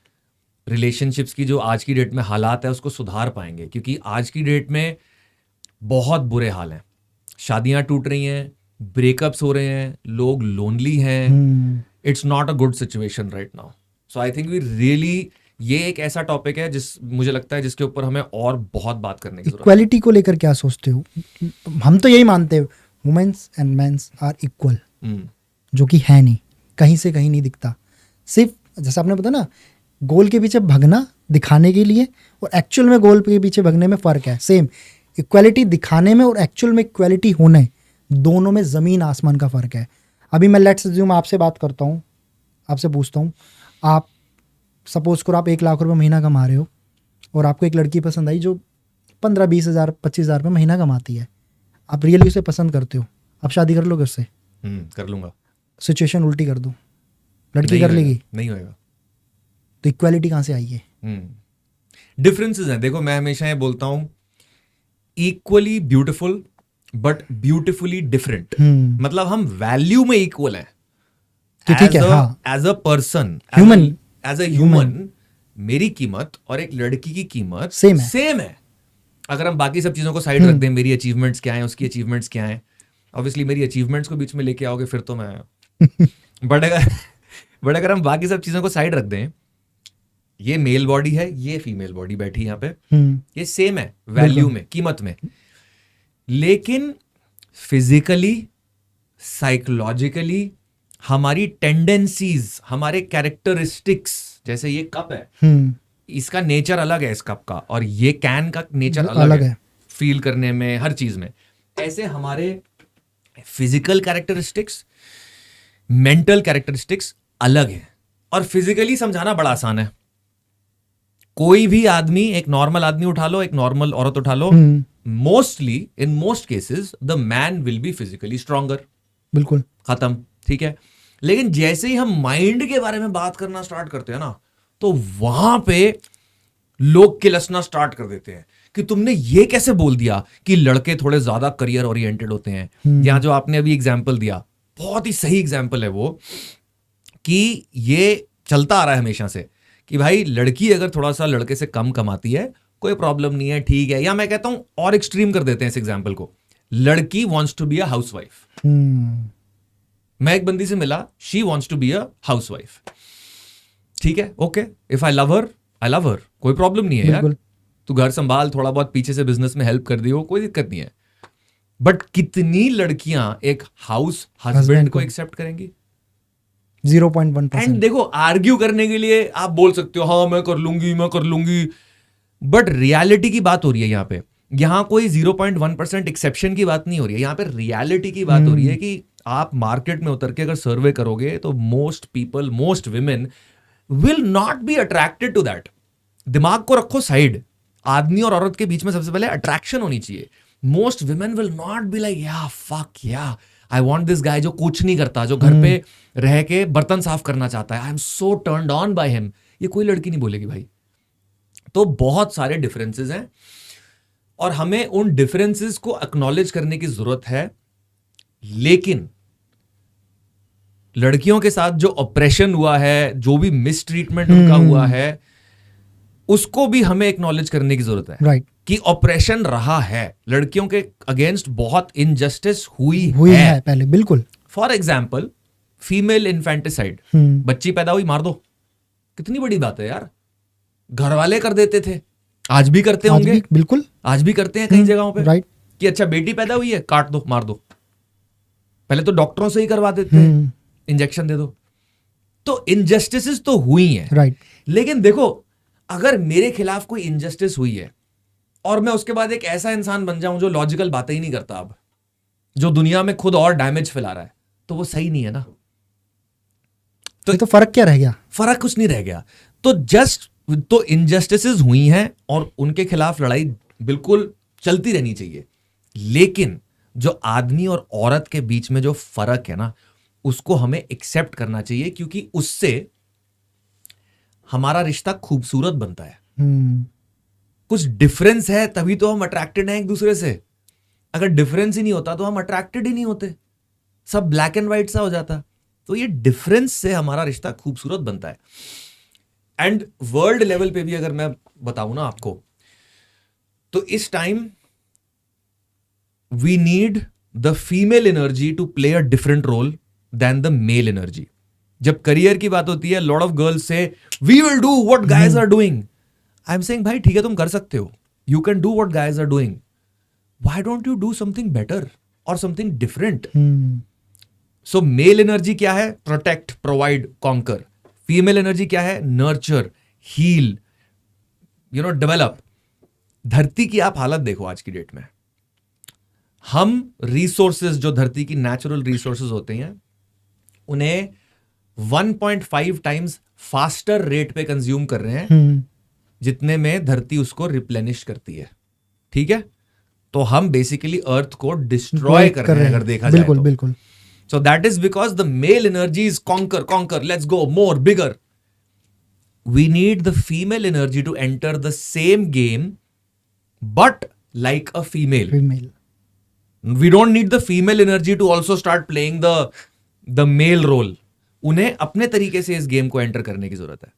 रिलेशनशिप्स की जो आज की डेट में हालात है उसको सुधार पाएंगे। क्योंकि आज की डेट में बहुत बुरे हाल हैं, शादियां टूट रही हैं, ब्रेकअप्स हो रहे हैं, लोग लोनली हैं। It's not a good situation right now. So I think we really, ये एक ऐसा टॉपिक है जिस मुझे लगता है जिसके ऊपर हमें और बहुत बात करने की जरूरत है। इक्वालिटी को लेकर क्या सोचते हो? हम तो यही मानते हैं women's and men's are equal, जो कि है नहीं, कहीं से कहीं नहीं दिखता। सिर्फ जैसा आपने बताया ना, गोल के पीछे भगना दिखाने के लिए और एक्चुअल में गोल के पीछे भगने में फ़र्क है। सेम इक्वालिटी दिखाने में और एक्चुअल में इक्वालिटी होने, दोनों में ज़मीन आसमान का फ़र्क है। अभी मैं लेट्स अज्यूम आपसे बात करता हूँ, आपसे पूछता हूँ, आप सपोज करो आप 1 लाख रुपए महीना कमा रहे हो और आपको एक लड़की पसंद आई जो 15-20 हज़ार 25 हज़ार रुपये महीना कमाती है, आप रियली उसे पसंद करते हो, आप शादी कर लोगे उससे? कर लूंगा। सिचुएशन उल्टी कर दो, लड़की कर लेगी? नहीं होएगा। तो इक्वालिटी कहाँ से आई है? डिफरेंसेस हैं। देखो मैं हमेशा ये बोलता हूँ, equally beautiful but beautifully different. मतलब हम वैल्यू में इक्वल हैं, ठीक है, हाँ, as a person, human, as a human मेरी कीमत और एक लड़की की कीमत सेम है। अगर हम बाकी सब चीजों को साइड रख दें, मेरी अचीवमेंट्स क्या हैं, उसकी अचीवमेंट्स क्या हैं, ऑब्वियसली मेरी अचीवमेंट्स को बीच में लेके आओगे फिर तो मैं बट अगर हम बाकी सब चीजों को साइड रख दें, ये मेल बॉडी है, ये फीमेल बॉडी बैठी यहाँ पे, ये सेम है वैल्यू में, कीमत में। लेकिन फिजिकली, साइकोलॉजिकली हमारी टेंडेंसीज, हमारे कैरेक्टरिस्टिक्स, जैसे ये कप है, इसका नेचर अलग है इस कप का, और ये कैन का नेचर अलग है फील करने में, हर चीज में। ऐसे हमारे फिजिकल कैरेक्टरिस्टिक्स, मेंटल कैरेक्टरिस्टिक्स अलग है। और फिजिकली समझाना बड़ा आसान है। कोई भी आदमी, एक नॉर्मल आदमी उठा लो, एक नॉर्मल औरत उठा लो, mostly in most cases the man will be physically stronger. बिल्कुल, खत्म, ठीक है। लेकिन जैसे ही हम माइंड के बारे में बात करना स्टार्ट करते हैं ना, तो वहां पे लोग किलसना स्टार्ट कर देते हैं कि तुमने ये कैसे बोल दिया कि लड़के थोड़े ज्यादा करियर ओरिएंटेड होते हैं। या जो आपने अभी एग्जाम्पल दिया, बहुत ही सही एग्जाम्पल है वो, कि ये चलता आ रहा है हमेशा से कि भाई लड़की अगर थोड़ा सा लड़के से कम कमाती है कोई प्रॉब्लम नहीं है, ठीक है। या मैं कहता हूं और एक्सट्रीम कर देते हैं इस एग्जाम्पल को, लड़की wants to be a housewife. मैं एक बंदी से मिला, she wants to be a housewife, ठीक है, okay, if I love her, I love her, कोई प्रॉब्लम नहीं है यार, तू घर संभाल, थोड़ा बहुत पीछे से बिजनेस में हेल्प कर दियो, कोई दिक्कत नहीं है। बट कितनी लड़कियां एक हाउस हस्बैंड को एक्सेप्ट करेंगी? 0.1%। एंड देखो, आर्ग्यू करने के लिए आप बोल सकते हो हाँ मैं कर लूंगी, बट रियलिटी की बात हो रही है यहाँ पे। यहाँ कोई 0.1% एक्सेप्शन की बात नहीं हो रही है, यहाँ पे रियलिटी की बात हो रही है कि आप मार्केट में उतर के अगर सर्वे करोगे तो most people, most women will not be attracted to that. दिमाग को रखो साइड, आदमी और औरत के बीच में सबसे पहले अट्रैक्शन होनी चाहिए। Most women will not be like या फक या आई वांट दिस गाय जो कुछ नहीं करता, जो घर पे रह के बर्तन साफ करना चाहता है, I am so turned on by him. ये कोई लड़की नहीं बोलेगी भाई। तो बहुत सारे डिफरेंसेस हैं और हमें उन डिफरेंसेस को एक्नॉलेज करने की जरूरत है। लेकिन लड़कियों के साथ जो ऑपरेशन हुआ है, जो भी मिसट्रीटमेंट उनका हुआ है, उसको भी हमें एक्नॉलेज करने की जरूरत है। राइट, कि ऑपरेशन रहा है, लड़कियों के अगेंस्ट बहुत इनजस्टिस हुई है पहले, बिल्कुल। फॉर एग्जाम्पल फीमेल इन्फेंटिसाइड, बच्ची पैदा हुई मार दो, कितनी बड़ी बात है यार। घर वाले कर देते थे, आज भी करते होंगे, बिल्कुल, आज भी करते हैं कई जगहों पे, राइट, कि अच्छा बेटी पैदा हुई है, काट दो, मार दो। पहले तो डॉक्टरों से ही करवा देते हैं, इंजेक्शन दे दो। तो इनजस्टिसेस तो हुई हैं, राइट। लेकिन देखो, अगर मेरे खिलाफ कोई इनजस्टिस हुई है और मैं उसके बाद एक ऐसा इंसान बन जाऊं जो लॉजिकल बातें ही नहीं करता, अब जो दुनिया में खुद और डैमेज फैला रहा है, तो वो सही नहीं है ना। तो फर्क क्या रह गया? फर्क कुछ नहीं रह गया। तो इनजस्टिसेस हुई हैं और उनके खिलाफ लड़ाई बिल्कुल चलती रहनी चाहिए, लेकिन जो आदमी और औरत के बीच में जो फर्क है ना, उसको हमें एक्सेप्ट करना चाहिए, क्योंकि उससे हमारा रिश्ता खूबसूरत बनता है। कुछ डिफरेंस है तभी तो हम अट्रैक्टेड हैं एक दूसरे से। अगर डिफरेंस ही नहीं होता तो हम अट्रैक्टेड ही नहीं होते, सब ब्लैक एंड व्हाइट सा हो जाता। तो ये डिफरेंस से हमारा रिश्ता खूबसूरत बनता है। एंड वर्ल्ड लेवल पे भी अगर मैं बताऊं ना आपको, तो इस time we need the female energy to play a different role than the male energy. जब करियर की बात होती है, लॉट ऑफ गर्ल्स से we will do what guys are doing. I am saying भाई ठीक है, तुम कर सकते हो, you can do what guys are doing, why don't you do something better और something different. So male energy क्या है? Protect, provide, conquer. Female energy क्या है? Nurture, heal, develop. धरती की आप हालत देखो आज की डेट में, हम रिसोर्सेज जो धरती की नेचुरल रिसोर्सेज होते हैं, उन्हें 1.5 टाइम्स फास्टर रेट पे कंज्यूम कर रहे हैं जितने में धरती उसको रिप्लेनिश करती है। ठीक है, तो हम बेसिकली अर्थ को डिस्ट्रॉय कर रहे हैं अगर देखा जाए तो। बिल्कुल। So that is because the male energy is conquer, let's go, more, bigger. We need the female energy to enter the same game, but like a female. We don't need the female energy to also start playing the male role. उन्हें अपने तरीके से इस game को enter करने की जरूरत है।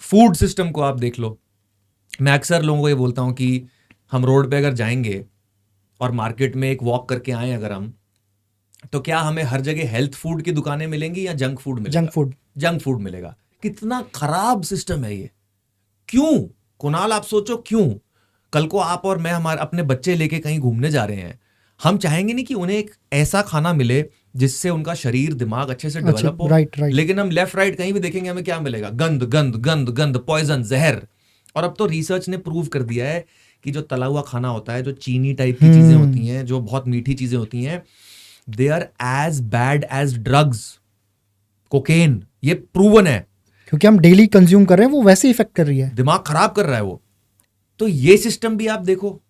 फूड सिस्टम को आप देख लो। मैं अक्सर लोगों को ये बोलता हूं कि हम रोड पे अगर जाएंगे और मार्केट में एक वॉक करके आए अगर हम, तो क्या हमें हर जगह हेल्थ फूड की दुकानें मिलेंगी या जंक फूड मिलेगा? जंक फूड मिलेगा। कितना खराब सिस्टम है ये। क्यों कुणाल, आप सोचो क्यों? कल को आप और मैं हमारे अपने बच्चे लेके कहीं घूमने जा रहे हैं, हम चाहेंगे नहीं कि उन्हें एक ऐसा खाना मिले जिससे उनका शरीर दिमाग अच्छे से डेवलप हो। राइट। लेकिन हम लेफ्ट राइट कहीं भी देखेंगे, हमें क्या मिलेगा? गंद गंद गंद गंद, पॉइजन, जहर। और अब तो रिसर्च ने प्रूव कर दिया है कि जो तला हुआ खाना होता है, जो चीनी टाइप की चीजें होती हैं, जो बहुत मीठी चीजें होती हैं, they are as bad as drugs, cocaine, ये प्रूवन है। क्योंकि हम डेली कंज्यूम कर रहे हैं, वो वैसे इफेक्ट कर रही है, दिमाग खराब कर रहा है वो। तो ये सिस्टम भी आप देखो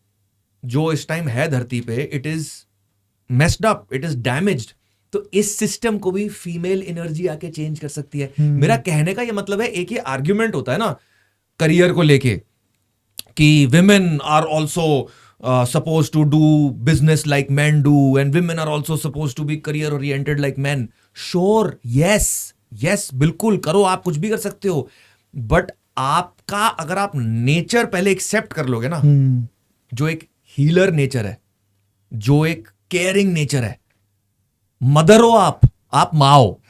जो इस टाइम है धरती पे, it is messed up, it is damaged. तो इस सिस्टम को भी फीमेल एनर्जी आके चेंज कर सकती है। मेरा कहने का ये मतलब है, एक ये आर्ग्यूमेंट होता है ना करियर को लेके कि women are also supposed to do business like men do, and women are also supposed to be career oriented like men. Sure, yes, बिल्कुल करो, आप कुछ भी कर सकते हो, बट आपका अगर आप नेचर पहले एक्सेप्ट कर लोगे ना, जो एक हीलर नेचर है, जो एक केयरिंग नेचर है, मदर हो आप माँ हो,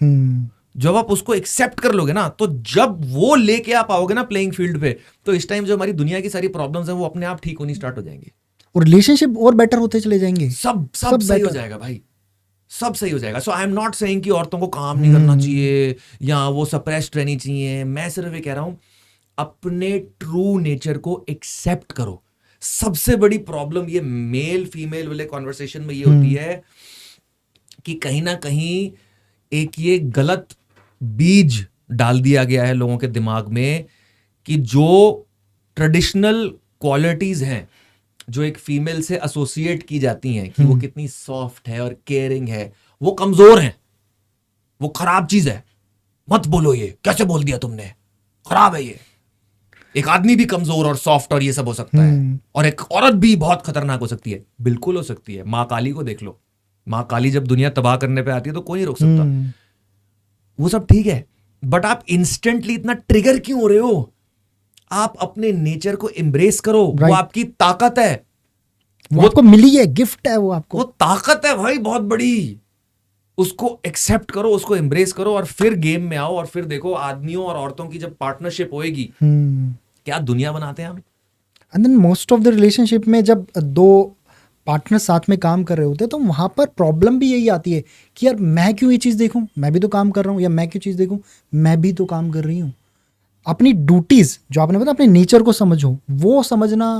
जब आप उसको एक्सेप्ट कर लोगे ना, तो जब वो लेके आप आओगे ना प्लेइंग फील्ड पे, तो इस टाइम जो हमारी दुनिया की सारी प्रॉब्लम्स हैं वो अपने आप ठीक होनी स्टार्ट हो जाएंगी और रिलेशनशिप और बेटर होते चले जाएंगे। सब सही हो जाएगा भाई, सब सही हो जाएगा। सो आई एम नॉट सेइंग कि औरतों को काम नहीं करना चाहिए या वो सप्रेस्ड रहनी चाहिए। मैं सिर्फ ये कह रहा हूं, अपने ट्रू नेचर को एक्सेप्ट करो। सबसे बड़ी प्रॉब्लम ये मेल फीमेल वाले कॉन्वर्सेशन में ये होती है कि कहीं ना कहीं एक ये गलत बीज डाल दिया गया है लोगों के दिमाग में कि जो ट्रेडिशनल क्वालिटीज हैं जो एक फीमेल से एसोसिएट की जाती हैं कि वो कितनी सॉफ्ट है और केयरिंग है, वो कमजोर हैं, वो खराब चीज है। मत बोलो, ये कैसे बोल दिया तुमने, खराब है ये। एक आदमी भी कमजोर और सॉफ्ट और ये सब हो सकता है, और एक औरत भी बहुत खतरनाक हो सकती है। बिल्कुल हो सकती है। माँ काली को देख लो, माँ काली जब दुनिया तबाह करने पे आती है तो कोई नहीं रोक सकता। वो सब ठीक है, बट आप इंस्टेंटली इतना ट्रिगर क्यों हो रहे हो? आप अपने नेचर को एम्ब्रेस करो। वो आपकी ताकत है, वो आपको मिली है, गिफ्ट है, वो आपको, वो ताकत है भाई बहुत बड़ी। उसको एक्सेप्ट करो, उसको एम्ब्रेस करो, और फिर गेम में आओ। और फिर देखो आदमियों और औरतों की जब पार्टनरशिप होएगी, क्या दुनिया बनाते हैं हम। And then most of the relationship में जब दो पार्टनर साथ में काम कर रहे होते हैं तो वहाँ पर प्रॉब्लम भी यही आती है कि यार मैं क्यों ये चीज़ देखूँ, मैं भी तो काम कर रहा हूँ, या मैं क्यों चीज़ देखूँ, मैं भी तो काम कर रही हूँ। अपनी ड्यूटीज़ जो आपने बताया, अपने नेचर को समझो, वो समझना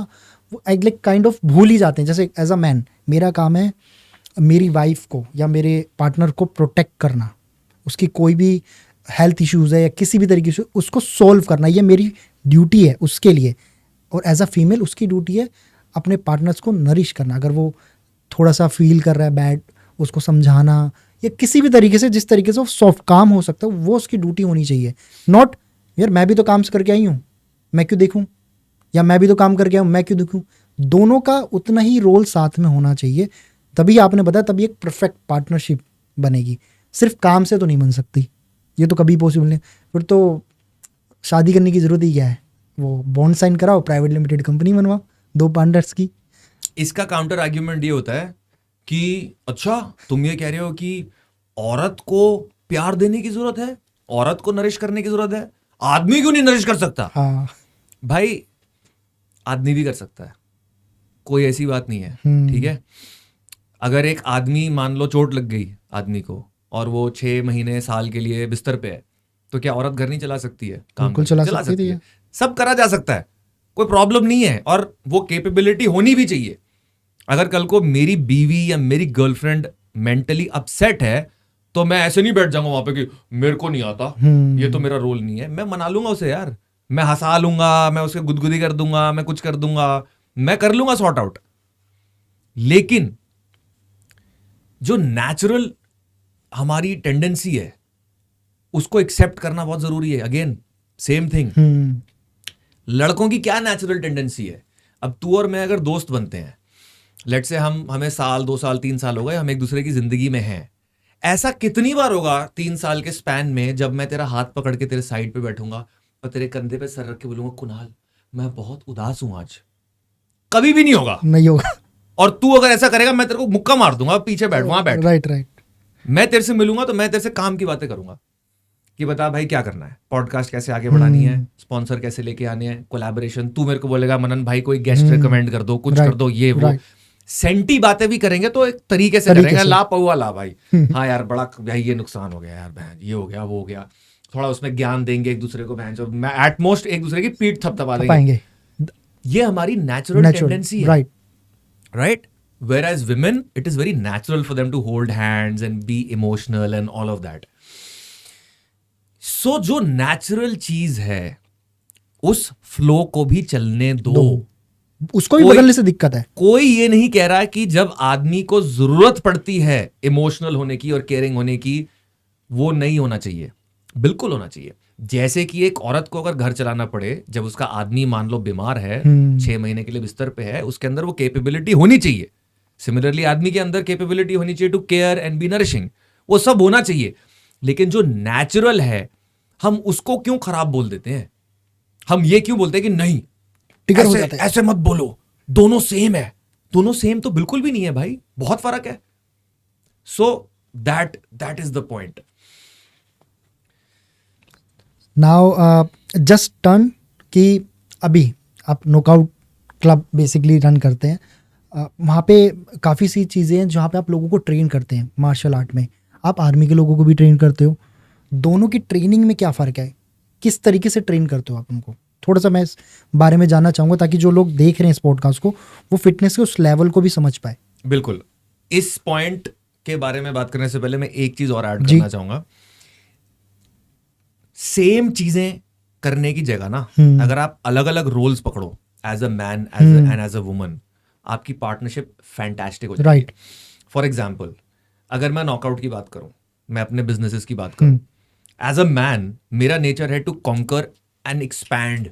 वो लाइक काइंड ऑफ भूल ही जाते हैं। जैसे एज अ मैन मेरा काम है मेरी वाइफ को या मेरे पार्टनर को प्रोटेक्ट करना, उसकी कोई भी हेल्थ इश्यूज़ है या किसी भी तरीके से उसको सॉल्व करना, ये मेरी ड्यूटी है उसके लिए। और एज अ फीमेल उसकी ड्यूटी है अपने पार्टनर्स को नरिश करना। अगर वो थोड़ा सा फील कर रहा है बैड, उसको समझाना या किसी भी तरीके से, जिस तरीके से वो सॉफ्ट काम हो सकता है, वो उसकी ड्यूटी होनी चाहिए। नॉट यार मैं भी तो काम करके आई हूँ, मैं क्यों देखूँ, या मैं भी तो काम करके आया हूँ, मैं क्यों देखूँ। दोनों का उतना ही रोल साथ में होना चाहिए, तभी आपने बताया तभी एक परफेक्ट पार्टनरशिप बनेगी। सिर्फ काम से तो नहीं बन सकती, ये तो कभी पॉसिबल नहीं। फिर तो शादी करने की ज़रूरत ही क्या है, वो बॉन्ड साइन कराओ, प्राइवेट लिमिटेड कंपनी बनवाओ 2 पार्टनर्स की। इसका काउंटर आर्ग्यूमेंट ये होता है कि अच्छा तुम ये कह रहे हो कि औरत को प्यार देने की जरूरत है, औरत को नरिश करने की जरूरत है, आदमी क्यों नहीं नरिश कर सकता? हाँ भाई आदमी भी कर सकता है, कोई ऐसी बात नहीं है, ठीक है। अगर एक आदमी मान लो चोट लग गई आदमी को और वो 6 महीने साल के लिए बिस्तर पे है, तो क्या औरत घर नहीं चला सकती है? काम बिल्कुल चला सकती है। सब करा जा सकता है, कोई प्रॉब्लम नहीं है, और वो कैपेबिलिटी होनी भी चाहिए। अगर कल को मेरी बीवी या मेरी गर्लफ्रेंड मेंटली अपसेट है तो मैं ऐसे नहीं बैठ जाऊंगा वहां पे कि मेरे को नहीं आता, ये तो मेरा रोल नहीं है। मैं मना लूंगा उसे यार, मैं हंसा लूंगा, मैं उसे गुदगुदी कर दूंगा, मैं कुछ कर दूंगा, मैं कर लूंगा सॉर्ट आउट। लेकिन जो नेचुरल हमारी टेंडेंसी है उसको एक्सेप्ट करना बहुत जरूरी है। अगेन सेम थिंग, लड़कों की क्या नेचुरल टेंडेंसी है? अब तू और मैं अगर दोस्त बनते हैं, लेट से हमें साल 2 साल 3 साल हो गए, हम एक दूसरे की जिंदगी में हैं, ऐसा कितनी बार होगा 3 साल के स्पैन में जब मैं तेरा हाथ पकड़ के तेरे साइड पे बैठूंगा और तेरे कंधे पे सर रख के बोलूंगा कुणाल मैं बहुत उदास हूं आज? कभी भी नहीं होगा, नहीं होगा। और तू अगर ऐसा करेगा मैं तेरे को मुक्का मार दूंगा, पीछे बैठ, वहां बैठ। राइट। मैं तेरे से मिलूंगा तो मैं तेरे से काम की बातें करूंगा कि बता भाई क्या करना है, पॉडकास्ट कैसे आगे बढ़ानी है, स्पॉन्सर कैसे लेके आने हैं, कोलैबोरेशन। तू मेरे को बोलेगा मनन भाई कोई गेस्ट रिकमेंड कर दो, कुछ कर दो, ये वो सेंटी बातें भी करेंगे तो एक तरीके से करेंगे, ला पौवा ला भाई, हाँ यार बड़ा भाई ये नुकसान हो गया यार, बहन ये हो गया वो हो गया, थोड़ा उसमें ज्ञान देंगे एक दूसरे को, बहन जो मैं एटमोस्ट एक दूसरे की पीठ थपथपा देंगे। ये हमारी नेचुरल टेंडेंसी है, right? Whereas women, it is very natural for them to hold hands and be emotional and all of that. So जो नेचुरल चीज है उस फ्लो को भी चलने दो, उसको भी बदलने से दिक्कत है। कोई ये नहीं कह रहा कि जब आदमी को जरूरत पड़ती है इमोशनल होने की और केयरिंग होने की वो नहीं होना चाहिए, बिल्कुल होना चाहिए। जैसे कि एक औरत को अगर घर चलाना पड़े, जब उसका आदमी मान लो बीमार है, 6 महीने के लिए बिस्तर पे है, उसके अंदर वो कैपेबिलिटी होनी चाहिए। सिमिलरली आदमी के अंदर कैपेबिलिटी होनी चाहिए to care and be nourishing, वो सब होना चाहिए। लेकिन जो नेचुरल है हम उसको क्यों खराब बोल देते हैं? हम ये क्यों बोलते हैं कि नहीं ऐसे मत बोलो, दोनों सेम है। दोनों सेम तो बिल्कुल भी नहीं है भाई, बहुत फर्क है। So that is the point. Now just turn कि अभी आप नॉकआउट क्लब बेसिकली रन करते हैं, वहाँ पे काफ़ी सी चीज़ें हैं जहाँ पे आप लोगों को ट्रेन करते हैं मार्शल आर्ट में। आप आर्मी के लोगों को भी ट्रेन करते हो, दोनों की ट्रेनिंग में क्या फ़र्क है, किस तरीके से ट्रेन करते हो आप उनको? थोड़ा सा मैं इस बारे में जानना चाहूँगा ताकि जो लोग देख रहे हैं इस पॉडकास्ट को वो फिटनेस के उस लेवल को भी समझ पाए। बिल्कुल, इस पॉइंट के बारे में बात करने से पहले मैं एक चीज़ और ऐड करना चाहूँगा। सेम चीज़ें करने की जगह ना, अगर आप अलग अलग रोल्स पकड़ो, as a man and as a woman, आपकी पार्टनरशिप फैंटास्टिक हो जाएगी। राइट। फॉर एग्जाम्पल, अगर मैं नॉकआउट की बात करूं, मैं अपने बिजनेसेस की बात करूं, एज अ मैन मेरा नेचर है टू कॉन्कर एंड एक्सपैंड,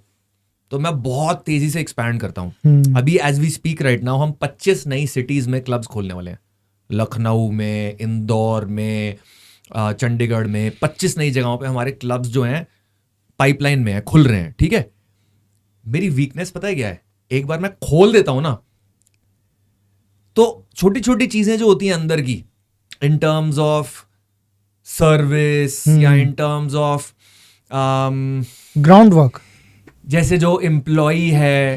तो मैं बहुत तेजी से एक्सपैंड करता हूं। अभी as we speak right now हम 25 नई सिटीज में क्लब्स खोलने वाले हैं, लखनऊ में, इंदौर में, चंडीगढ़ में, 25 नई जगहों पे हमारे क्लब्स जो हैं पाइपलाइन में है, खुल रहे हैं। ठीक है, मेरी वीकनेस पता है क्या है? एक बार मैं खोल देता हूं ना तो छोटी छोटी चीजें जो होती हैं अंदर की, इन टर्म्स ऑफ सर्विस या in terms of ground work, जैसे जो एम्प्लॉई है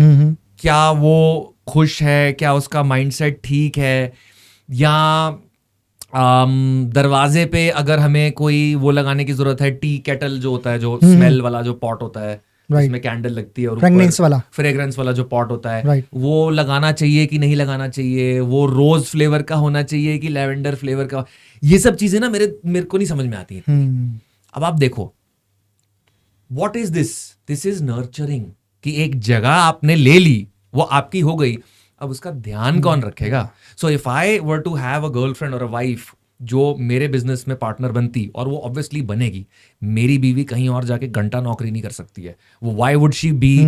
क्या वो खुश है, क्या उसका माइंडसेट ठीक है, या दरवाजे पे अगर हमें कोई वो लगाने की जरूरत है, टी केटल जो होता है, जो स्मेल वाला जो पॉट होता है जिसमें कैंडल लगती है और फ्रेगनेंस वाला, फ्रेग्रेंस वाला जो पॉट होता है, Right. वो लगाना चाहिए कि नहीं लगाना चाहिए, वो रोज फ्लेवर का होना चाहिए कि लैवेंडर फ्लेवर का, ये सब चीजें ना मेरे को नहीं समझ में आती हैं। अब आप देखो, what is this is nurturing, कि एक जगह आपने ले ली, वो आपकी हो गई, अब उसका ध्यान कौन रखेगा? So if I were to have a girlfriend और अ वाइफ जो मेरे बिजनेस में पार्टनर बनती, और वो ऑब्वियसली बनेगी, मेरी बीवी कहीं और जाके घंटा नौकरी नहीं कर सकती है, वो व्हाई वुड शी बी,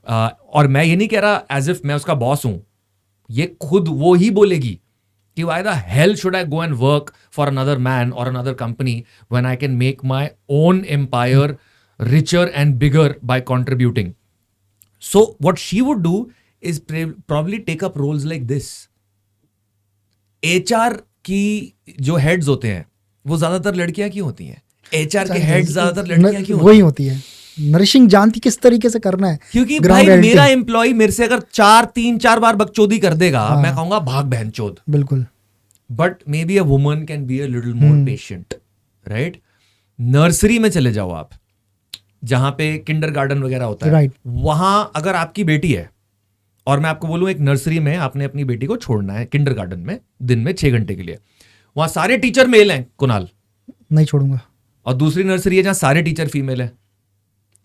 और मैं ये नहीं कह रहा एज इफ मैं उसका बॉस हूं, ये खुद वो ही बोलेगी कि why the hell should I go and work for another man or another company when I can make my own empire richer and bigger by contributing. So what she would do is probably take up roles like this. HR की जो heads होते हैं वो ज्यादातर लड़कियां क्यों होती हैं? HR के heads ज्यादातर लड़कियां क्यों वही होती है? नरिशिंग जानती किस तरीके से करना है, क्योंकि भाई मेरा एम्प्लॉय मेरे से अगर 3-4 बार बकचोदी कर देगा, मैं कहूंगा भाग बहन चोद। बिल्कुल। But may be a woman can be a little more patient, right? Nursery में चले जाओ आप, जहां पे किंडरगार्टन वगैरह होता है, Right. वहां अगर आपकी बेटी है और मैं आपको बोलूं एक नर्सरी में आपने अपनी बेटी को छोड़ना है किंडरगार्टन में दिन में 6 घंटे के लिए, वहां सारे टीचर मेल हैं कुणाल, नहीं छोड़ूंगा। और दूसरी नर्सरी है जहां सारे टीचर फीमेल है,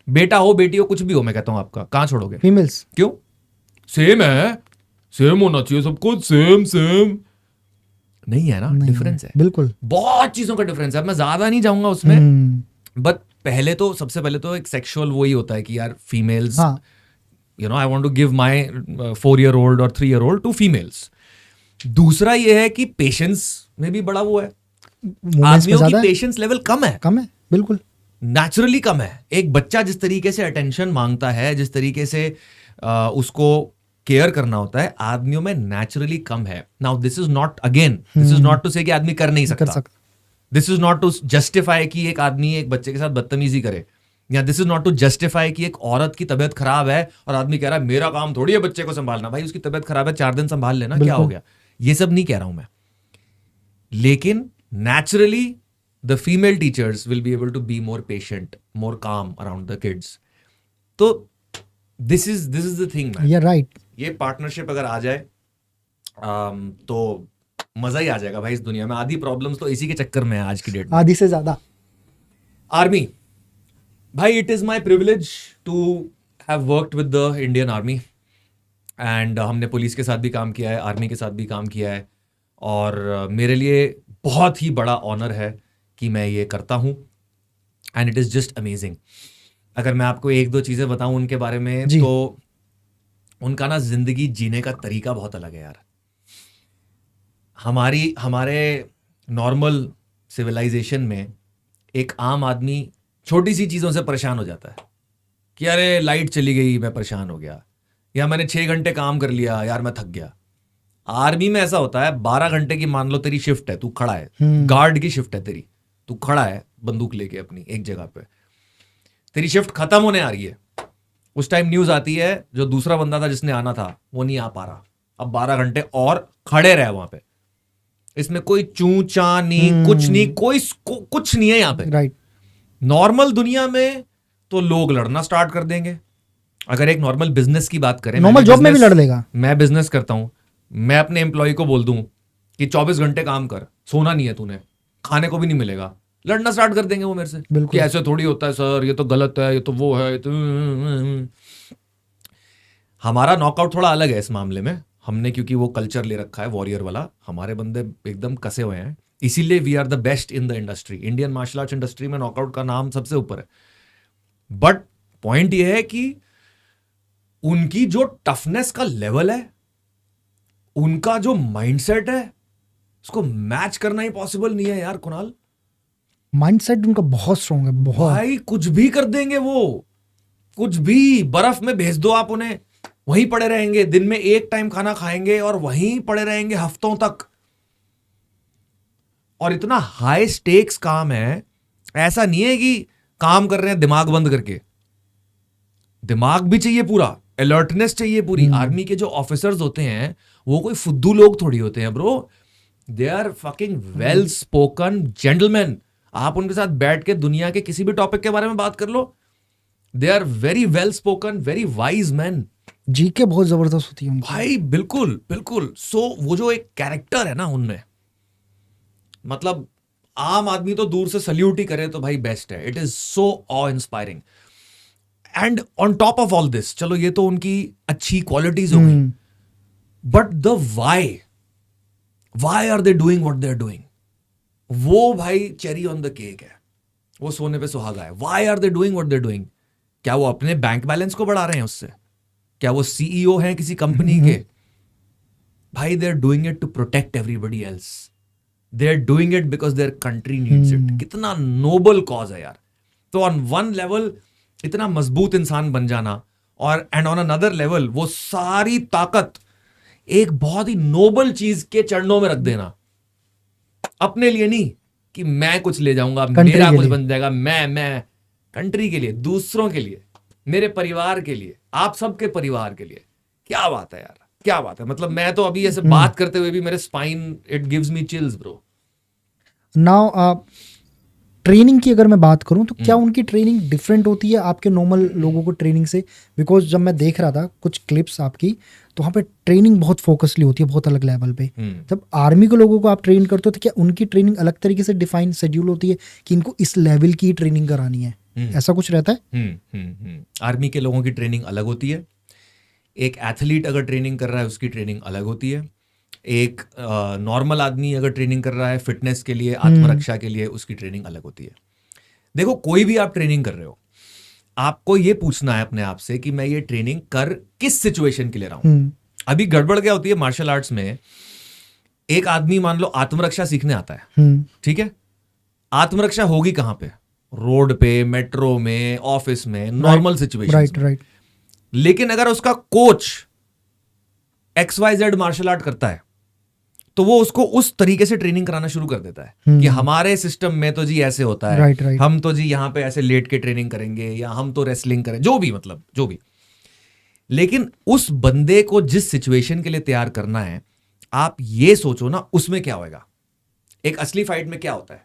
बेटा हो बेटी हो कुछ भी हो, मैं कहता हूं आपका, कहां छोड़ोगे? फीमेल्स। क्यों? सेम है, सेम होना चाहिए सब कुछ, सेम नहीं है ना, डिफरेंस है, बिल्कुल, बहुत चीजों का डिफरेंस है। अब मैं ज्यादा नहीं जाऊंगा उसमें, बट सबसे पहले तो एक सेक्सुअल वो ही होता है कि यार females, you know, I want to give my 4-year-old और 3-year-old टू फीमेल्स। दूसरा ये है कि पेशेंस में भी बड़ा वो है, आदमियों की पेशेंस लेवल कम है, बिल्कुल नेचुरली कम है। एक बच्चा जिस तरीके से अटेंशन मांगता है, जिस तरीके से उसको केयर करना होता है, आदमियों में नेचुरली कम है। Now this is not to say कि आदमी कर नहीं सकता, this is not to justify कि एक आदमी एक बच्चे के साथ बदतमीजी करे, या this is not to justify कि एक औरत की तबीयत खराब है और आदमी कह रहा है मेरा काम थोड़ी है बच्चे को संभालना। भाई उसकी तबीयत खराब है, 4 दिन संभाल लेना, क्या हो गया? ये सब नहीं कह रहा हूं मैं, लेकिन naturally the female teachers will be able to be more patient, more calm around the kids. तो this is the thing, man. Yeah, right. ये पार्टनरशिप अगर आ जाए तो मजा ही आ जाएगा भाई इस दुनिया में। आधी प्रॉब्लम्स तो इसी के चक्कर में है आज की डेट में, आधी से ज्यादा। आर्मी भाई, it is my privilege to have worked with the Indian army, and हमने पुलिस के साथ भी काम किया है, आर्मी के साथ भी काम किया है, और मेरे लिए बहुत ही बड़ा ऑनर है कि मैं ये करता हूँ, and it is just amazing. अगर मैं आपको 1-2 चीज़ें बताऊँ उनके बारे में, तो उनका ना जिंदगी जीने का तरीका बहुत अलग है यार। हमारे नॉर्मल सिविलाइजेशन में एक आम आदमी छोटी सी चीज़ों से परेशान हो जाता है कि अरे लाइट चली गई मैं परेशान हो गया, या मैंने 6 घंटे काम कर लिया यार मैं थक गया। आर्मी में ऐसा होता है 12 घंटे की मान लो तेरी शिफ्ट है, तू खड़ा है, गार्ड की शिफ्ट है तेरी, तू खड़ा है बंदूक लेके अपनी एक जगह पे, तेरी शिफ्ट खत्म होने आ रही है, उस टाइम न्यूज आती है जो दूसरा बंदा था जिसने आना था वो नहीं आ पा रहा, अब 12 घंटे और खड़े रहे वहां पे। इसमें कोई चू चा नहीं, कुछ नहीं, कुछ नहीं है यहाँ पे, राइट। नॉर्मल दुनिया में तो लोग लड़ना स्टार्ट कर देंगे। अगर एक नॉर्मल बिजनेस की बात करें, नॉर्मल जॉब में भी लड़ लेगा। मैं बिजनेस करता हूं, मैं अपने एम्प्लॉय को बोल दूं कि 24 घंटे काम कर, सोना नहीं है तूने, खाने को भी नहीं मिलेगा, लड़ना स्टार्ट कर देंगे वो मेरे से कि ऐसे थोड़ी होता है सर, ये तो गलत है, ये तो वो है, ये तो। हमारा नॉकआउट थोड़ा अलग है इस मामले में, हमने क्योंकि वो कल्चर ले रखा है वॉरियर वाला, हमारे बंदे एकदम कसे हुए हैं, इसीलिए we are the best in the industry. Indian martial arts industry में नॉकआउट का नाम सबसे ऊपर है। बट पॉइंट ये है कि उनकी जो टफनेस का लेवल है, उनका जो माइंडसेट है, उसको मैच करना ही पॉसिबल नहीं है यार कुणाल। माइंडसेट उनका बहुत स्ट्रांग है, बहुत भाई कुछ भी कर देंगे वो, कुछ भी। बर्फ में भेज दो आप उन्हें, वहीं पड़े रहेंगे, दिन में 1 टाइम खाना खाएंगे और वहीं पड़े रहेंगे हफ्तों तक। और इतना हाई स्टेक्स काम है, ऐसा नहीं है कि काम कर रहे हैं दिमाग बंद करके, दिमाग भी चाहिए पूरा, अलर्टनेस चाहिए पूरी। आर्मी के जो ऑफिसर्स होते हैं वो कोई फुद्दू लोग थोड़ी होते हैं bro, they are fucking well spoken gentleman. आप उनके साथ बैठ के दुनिया के किसी भी टॉपिक के बारे में बात कर लो, they are very well spoken, very wise man. GK बहुत जबरदस्त होती है उनकी। भाई बिल्कुल बिल्कुल। सो वो जो एक कैरेक्टर है ना उनमें, मतलब आम आदमी तो दूर से सल्यूट ही करे तो भाई बेस्ट है। It is so awe inspiring. And on top of all this, चलो ये तो उनकी अच्छी क्वालिटीज हो गई, but the why are they doing what they are doing, वो भाई चेरी ऑन द केक है, वो सोने पे सुहागा है। Why are they doing what they are doing? क्या वो अपने बैंक बैलेंस को बढ़ा रहे हैं उससे? क्या वो सीईओ हैं किसी कंपनी के? भाई they are doing it to protect everybody else, they are doing it because their country needs it. कितना नोबल कॉज है यार। तो ऑन वन लेवल इतना मजबूत इंसान बन जाना, और एंड ऑन अनदर लेवल वो सारी ताकत एक बहुत ही नोबल चीज के चरणों में रख देना, अपने लिए नहीं कि मैं कुछ ले जाऊंगा, मेरा कुछ बन जाएगा, मैं कंट्री के लिए, दूसरों के लिए, मेरे परिवार के लिए, आप सबके परिवार के लिए। क्या बात है यार, क्या बात है। मतलब मैं तो अभी ऐसे बात करते हुए भी मेरे spine, it gives me chills bro. Now training की अगर मैं बात करूं तो क्या उनकी ट्रेनिंग डिफरेंट होती है आपके नॉर्मल लोगों को ट्रेनिंग से? बिकॉज जब मैं देख रहा था कुछ क्लिप्स आपकी, तो वहाँ पे ट्रेनिंग बहुत फोकसली होती है, बहुत अलग लेवल पे। जब आर्मी के लोगों को आप ट्रेन करते हो तो क्या उनकी ट्रेनिंग अलग तरीके से डिफाइन शेड्यूल होती है कि इनको इस लेवल की ट्रेनिंग करानी है, ऐसा कुछ रहता है? आर्मी के लोगों की ट्रेनिंग अलग होती है। एक एथलीट अगर ट्रेनिंग कर रहा है उसकी ट्रेनिंग अलग होती है। एक नॉर्मल आदमी अगर ट्रेनिंग कर रहा है फिटनेस के लिए, आत्मरक्षा के लिए, उसकी ट्रेनिंग अलग होती है। देखो कोई भी आप ट्रेनिंग कर रहे हो, आपको ये पूछना है अपने आप से कि मैं ये ट्रेनिंग कर किस सिचुएशन के लिए रहा हूं। अभी गड़बड़ क्या होती है मार्शल आर्ट्स में, एक आदमी मान लो आत्मरक्षा सीखने आता है, ठीक है, आत्मरक्षा होगी कहां पे? रोड पे, मेट्रो में, ऑफिस में, नॉर्मल सिचुएशन। राइट। लेकिन अगर उसका कोच XYZ मार्शल आर्ट करता है तो वो उसको उस तरीके से ट्रेनिंग कराना शुरू कर देता है कि हमारे सिस्टम में तो जी ऐसे होता है, राइट। हम तो जी यहां पे ऐसे लेट के ट्रेनिंग करेंगे, या हम तो रेसलिंग करें, जो भी, मतलब जो भी। लेकिन उस बंदे को जिस सिचुएशन के लिए तैयार करना है, आप ये सोचो ना उसमें क्या होगा। एक असली फाइट में क्या होता है,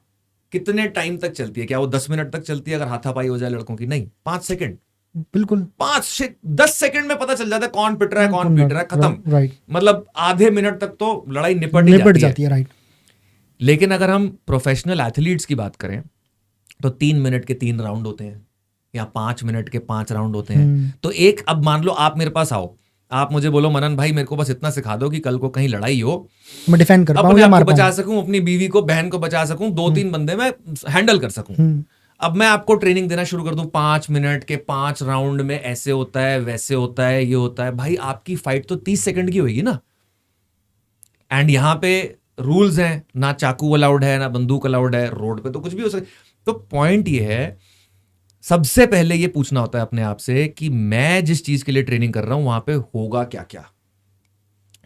कितने टाइम तक चलती है? क्या वो 10 मिनट तक चलती है अगर हाथापाई हो जाए लड़कों की? नहीं, 5 सेकंड। बिल्कुल 10 सेकंड में पता चल जाता है कौन पिट रहा है, कौन पीट रहा है, खत्म। राइट। मतलब आधे मिनट तक तो लड़ाई निपट जाती है। राइट। लेकिन अगर हम प्रोफेशनल एथलीट्स की बात करें तो 3 मिनट के 3 राउंड होते हैं, या 5 मिनट के 5 राउंड होते हैं। तो एक, अब मान लो आप मेरे पास आओ, आप मुझे बोलो मनन भाई मेरे को बस इतना सिखा दो कि कल को कहीं लड़ाई हो, मैं डिफेंड कर पाऊं, अपने आप को बचा सकूं, अपनी बीवी को, बहन को बचा सकूं, 2-3 बंदे मैं हैंडल कर सकूं। अब मैं आपको ट्रेनिंग देना शुरू कर दूं, 5 मिनट के 5 राउंड में ऐसे होता है, वैसे होता है, ये होता है। भाई आपकी फाइट तो 30 सेकंड की होगी ना। एंड यहां पे रूल्स हैं, ना चाकू अलाउड है, ना बंदूक अलाउड है, रोड पे तो कुछ भी हो सकता। तो पॉइंट ये है, सबसे पहले ये पूछना होता है अपने आप से कि मैं जिस चीज के लिए ट्रेनिंग कर रहा हूं वहां पे होगा क्या क्या।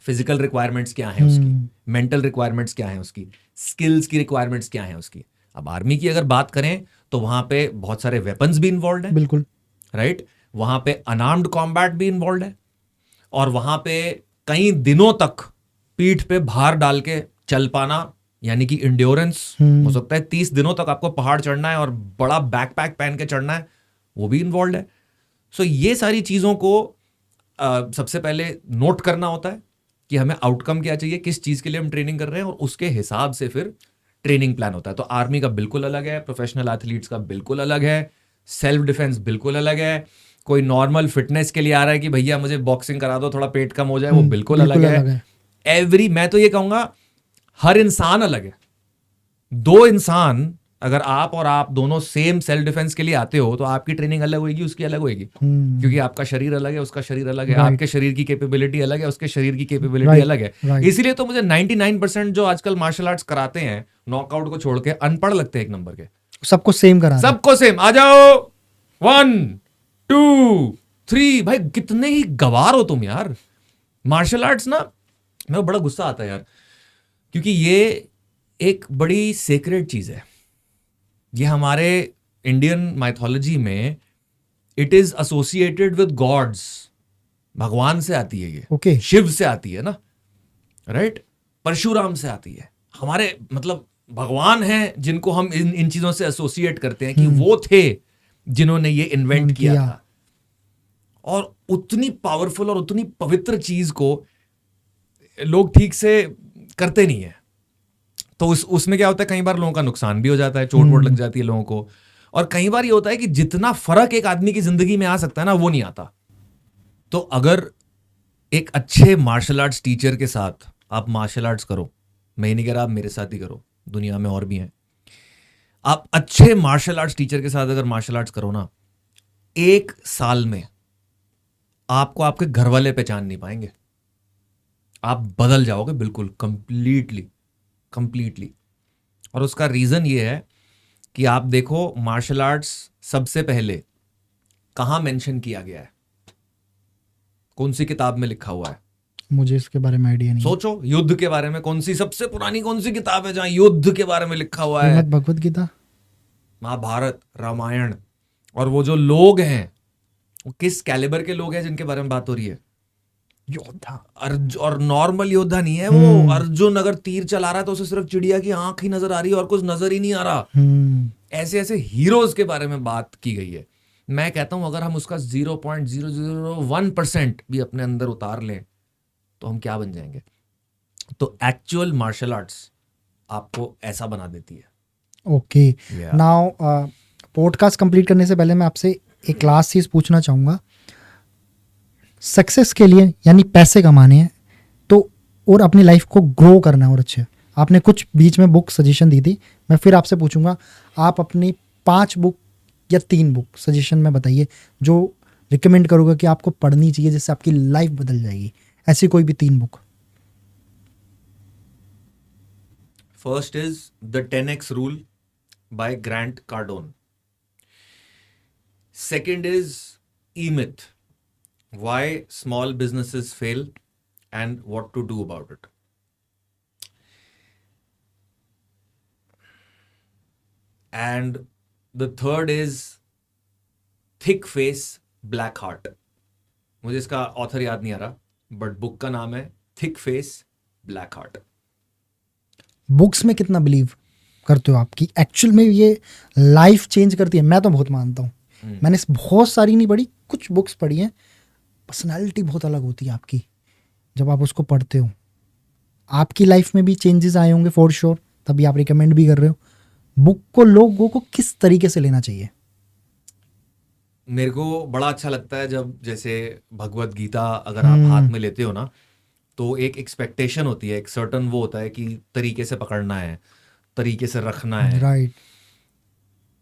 फिजिकल रिक्वायरमेंट्स क्या हैं उसकी, मेंटल रिक्वायरमेंट्स क्या हैं उसकी, स्किल्स की रिक्वायरमेंट्स क्या हैं उसकी। अब आर्मी की अगर बात करें तो वहां पे बहुत सारे वेपन्स भी इन्वॉल्व हैं, बिल्कुल राइट। वहां पे अनआर्म्ड कॉम्बैट भी इन्वॉल्व है, और वहां पे कई दिनों तक पीठ पे भार डाल के चल पाना, यानी कि इंड्योरेंस। हो सकता है 30 दिनों तक आपको पहाड़ चढ़ना है और बड़ा बैकपैक पहन के चढ़ना है, वो भी इन्वॉल्व है। सो ये सारी चीजों को सबसे पहले नोट करना होता है कि हमें आउटकम क्या चाहिए, किस चीज के लिए हम ट्रेनिंग कर रहे हैं, और उसके हिसाब से फिर ट्रेनिंग प्लान होता है। तो आर्मी का बिल्कुल अलग है, प्रोफेशनल एथलीट्स का बिल्कुल अलग है, सेल्फ डिफेंस बिल्कुल अलग है। कोई नॉर्मल फिटनेस के लिए आ रहा है कि भैया मुझे बॉक्सिंग करा दो, थोड़ा पेट कम हो जाए, वो बिल्कुल अलग है। मैं तो ये कहूंगा हर इंसान अलग है। 2 इंसान, अगर आप और आप दोनों सेम सेल्फ डिफेंस के लिए आते हो तो आपकी ट्रेनिंग अलग होगी, उसकी अलग होगी, क्योंकि आपका शरीर अलग है, उसका शरीर अलग है, आपके शरीर की कैपेबिलिटी अलग है, उसके शरीर की कैपेबिलिटी अलग है। इसीलिए तो मुझे 99% जो आजकल मार्शल आर्ट्स कराते हैं नॉकआउट को छोड़ के, अनपढ़ लगते हैं एक नंबर के। सबको सेम करा, सबको सेम, आ जाओ 1 2 3। भाई कितने ही गवार हो तुम यार। मार्शल आर्ट्स ना, मेरे को बड़ा गुस्सा आता है यार, क्योंकि ये एक बड़ी सेक्रेड चीज है। ये हमारे इंडियन माइथोलॉजी में it is associated with gods, भगवान से आती है ये, ओके शिव से आती है ना, राइट, परशुराम से आती है। हमारे मतलब भगवान हैं जिनको हम इन चीजों से एसोसिएट करते हैं कि वो थे जिन्होंने ये इन्वेंट किया था। और उतनी पावरफुल और उतनी पवित्र चीज को लोग ठीक से करते नहीं है, तो उसमें क्या होता है, कई बार लोगों का नुकसान भी हो जाता है, चोट वोट लग जाती है लोगों को। और कई बार ये होता है कि जितना फर्क एक आदमी की जिंदगी में आ सकता है ना, वो नहीं आता। तो अगर एक अच्छे मार्शल आर्ट्स टीचर के साथ आप मार्शल आर्ट्स करो, मैं नहीं कह रहा आप मेरे साथ ही करो, दुनिया में और भी हैं, आप अच्छे मार्शल आर्ट्स टीचर के साथ अगर मार्शल आर्ट्स करो ना, 1 साल में आपको आपके घर वाले पहचान नहीं पाएंगे, आप बदल जाओगे बिल्कुल, कंप्लीटली। और उसका रीजन ये है कि आप देखो मार्शल आर्ट्स सबसे पहले कहां मेंशन किया गया है, कौन सी किताब में लिखा हुआ है? मुझे इसके बारे में आइडिया नहीं। सोचो, युद्ध के बारे में कौन सी सबसे पुरानी कौन सी किताब है जहां युद्ध के बारे में लिखा हुआ है? भगवत गीता, महाभारत, रामायण। और वो जो लोग हैं वो किस कैलिबर के लोग हैं जिनके बारे में बात हो रही है? योद्धा। और नॉर्मल योद्धा नहीं है वो। अर्जुन अगर तीर चला रहा है तो उसे सिर्फ चिड़िया की आंख ही नजर आ रही है और कुछ नजर ही नहीं आ रहा। ऐसे ऐसे हीरोज के बारे में बात की गई है। मैं कहता हूं अगर हम उसका 0.001% भी अपने अंदर उतार लें तो हम क्या बन जाएंगे। तो एक्चुअल मार्शल आर्ट्स आपको ऐसा बना देती है। ओके, नाउ पॉडकास्ट कंप्लीट करने से पहले मैं आपसे एक लास्ट चीज पूछना चाहूँगा। सक्सेस के लिए यानी पैसे कमाने हैं तो, और अपनी लाइफ को ग्रो करना है और अच्छे, आपने कुछ बीच में बुक सजेशन दी थी, मैं फिर आपसे पूछूंगा आप अपनी 5 बुक या 3 बुक सजेशन में बताइए जो रिकमेंड करोगे कि आपको पढ़नी चाहिए जिससे आपकी लाइफ बदल जाएगी, ऐसी कोई भी 3 book. First is the 10x rule by Grant Cardone. Second is E Myth, why small businesses fail and what to do about it. And the third is thick face black heart. मुझे इसका author याद नहीं आ रहा, but book का नाम है thick face black heart. Books में कितना बिलीव करते हो आपकी एक्चुअल में ये लाइफ चेंज करती है? मैं तो बहुत मानता हूँ। मैंने बहुत सारी नहीं पढ़ी, कुछ बुक्स पढ़ी हैं। पर्सनालिटी बहुत अलग होती है आपकी जब आप उसको पढ़ते हो। आपकी लाइफ में भी चेंजेस आए होंगे फॉर श्योर, तभी आप रिकमेंड भी कर रहे हो। बुक को लोगों को किस तरीके से लेना चाहिए? मेरे को बड़ा अच्छा लगता है जब जैसे भगवत गीता अगर आप हाथ में लेते हो ना, तो एक एक्सपेक्टेशन होती है, एक सर्टन वो होता है कि तरीके से पकड़ना है, तरीके से रखना है। राइट।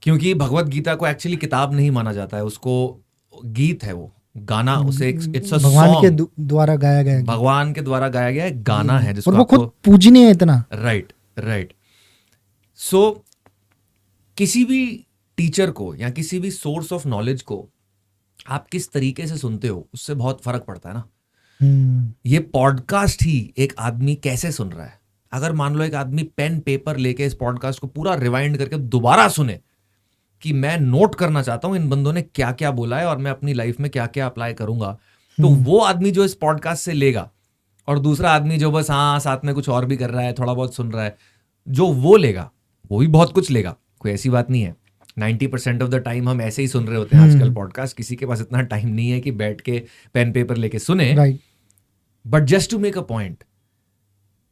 क्योंकि भगवत गीता को एक्चुअली किताब नहीं माना जाता है, उसको गीत है, वो गाना, उसे इट्स अ भगवान के द्वारा गाया गया, भगवान के द्वारा गाया गया एक गाना है जिसको और वो खुद पूजनीय है इतना। राइट। सो किसी भी टीचर को या किसी भी सोर्स ऑफ नॉलेज को आप किस तरीके से सुनते हो उससे बहुत फर्क पड़ता है ना। ये पॉडकास्ट ही एक आदमी कैसे सुन रहा है। अगर मान लो एक आदमी पेन पेपर लेके इस पॉडकास्ट को पूरा रिवाइंड करके दोबारा सुने कि मैं नोट करना चाहता हूं इन बंदों ने क्या क्या बोला है और मैं अपनी लाइफ में क्या क्या अप्लाई करूंगा, तो वो आदमी जो इस पॉडकास्ट से लेगा और दूसरा आदमी जो बस हाँ साथ में कुछ और भी कर रहा है, थोड़ा बहुत सुन रहा है, जो वो लेगा वो भी बहुत कुछ लेगा। कोई ऐसी बात नहीं है, 90% ऑफ द टाइम हम ऐसे ही सुन रहे होते हैं आजकल पॉडकास्ट। किसी के पास इतना टाइम नहीं है कि बैठ के पेन पेपर लेके सुने। But just to make a point,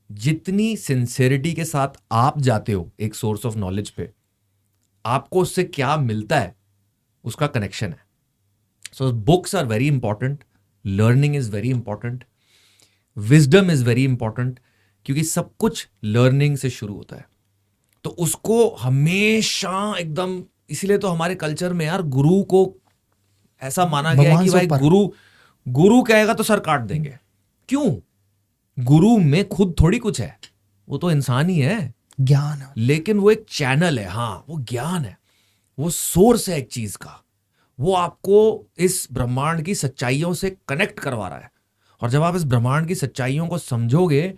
जितनी सिंसेरिटी के साथ आप जाते हो एक सोर्स ऑफ नॉलेज पे, आपको उससे क्या मिलता है उसका कनेक्शन है। So books are very important, learning is very important, wisdom is very important, क्योंकि सब कुछ लर्निंग से शुरू होता है। तो उसको हमेशा एकदम, इसीलिए तो हमारे कल्चर में यार गुरु को ऐसा माना गया है कि भाई गुरु कहेगा तो सर काट देंगे। क्यों? गुरु में खुद थोड़ी कुछ है, वो तो इंसान ही है, ज्ञान है, लेकिन वो एक चैनल है। हाँ, वो ज्ञान है, वो सोर्स है एक चीज का, वो आपको इस ब्रह्मांड की सच्चाइयों से कनेक्ट करवा रहा है। और जब आप इस ब्रह्मांड की सच्चाइयों को समझोगे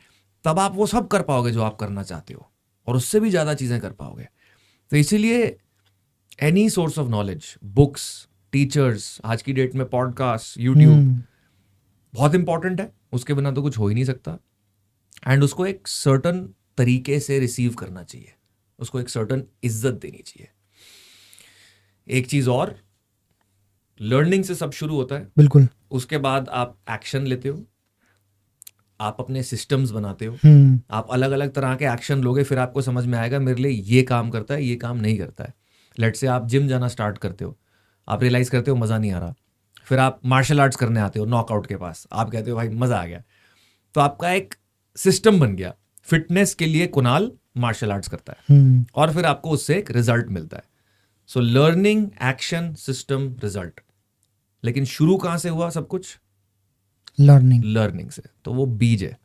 तब आप वो सब कर पाओगे जो आप करना चाहते हो, और उससे भी ज्यादा चीजें कर पाओगे। तो इसीलिए any source of knowledge, books, teachers, आज की डेट में पॉडकास्ट, यूट्यूब, बहुत इंपॉर्टेंट है, उसके बिना तो कुछ हो ही नहीं सकता। एंड उसको एक सर्टन तरीके से रिसीव करना चाहिए, उसको एक सर्टन इज्जत देनी चाहिए। एक चीज और, लर्निंग से सब शुरू होता है, बिल्कुल। उसके बाद आप एक्शन लेते हो, आप अपने सिस्टम्स बनाते हो, आप अलग अलग तरह के एक्शन लोगे, फिर आपको समझ में आएगा मेरे लिए ये काम करता है, ये काम नहीं करता है। लेट से आप जिम जाना स्टार्ट करते हो, आप रियलाइज करते हो मज़ा नहीं आ रहा, फिर आप मार्शल आर्ट्स करने आते हो नॉकआउट के पास, आप कहते हो भाई मज़ा आ गया, तो आपका एक सिस्टम बन गया। फिटनेस के लिए कुणाल मार्शल आर्ट्स करता है और फिर आपको उससे एक रिजल्ट मिलता है। So learning, action, system, result. लेकिन शुरू कहाँ से हुआ सब कुछ? लर्निंग से। तो वो बीज है,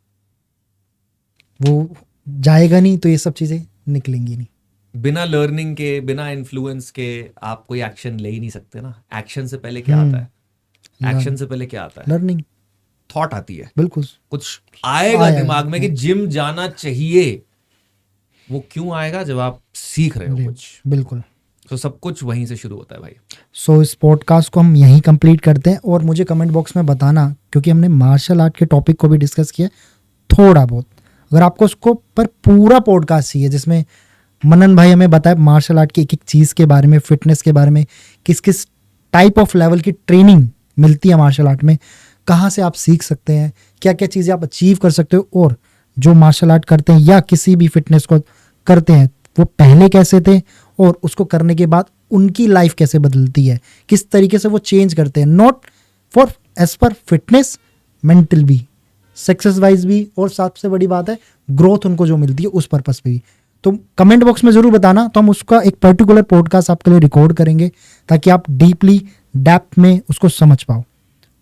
वो जाएगा नहीं तो ये सब चीजें निकलेंगी नहीं। बिना लर्निंग के, बिना इन्फ्लुएंस के आप कोई एक्शन ले ही नहीं सकते ना। एक्शन से पहले क्या आता है? एक्शन से पहले क्या आता है? लर्निंग, थॉट आती है, बिल्कुल कुछ आएगा दिमाग में कि जिम जाना चाहिए। वो क्यों आएगा? जब आप सीख रहे हो कुछ। बिल्कुल। तो सब कुछ वहीं से शुरू होता है भाई। सो इस पॉडकास्ट को हम यहीं कंप्लीट करते हैं, और मुझे कमेंट बॉक्स में बताना, क्योंकि हमने मार्शल आर्ट के टॉपिक को भी डिस्कस किया थोड़ा बहुत। अगर आपको उसको पर पूरा पॉडकास्ट चाहिए जिसमें मनन भाई हमें बताए मार्शल आर्ट की एक एक चीज़ के बारे में, फिटनेस के बारे में, किस किस टाइप ऑफ लेवल की ट्रेनिंग मिलती है मार्शल आर्ट में, कहाँ से आप सीख सकते हैं, क्या क्या चीज़ें आप अचीव कर सकते हो, और जो मार्शल आर्ट करते हैं या किसी भी फिटनेस को करते हैं वो पहले कैसे थे, और उसको करने के बाद उनकी लाइफ कैसे बदलती है, किस तरीके से वो चेंज करते हैं, not for as per fitness, mental भी, सक्सेस वाइज भी, और सबसे बड़ी बात है ग्रोथ उनको जो मिलती है उस पर्पस पे भी। तो कमेंट बॉक्स में ज़रूर बताना, तो हम उसका एक पर्टिकुलर पॉडकास्ट आपके लिए रिकॉर्ड करेंगे ताकि आप डीपली डेप्थ में उसको समझ पाओ।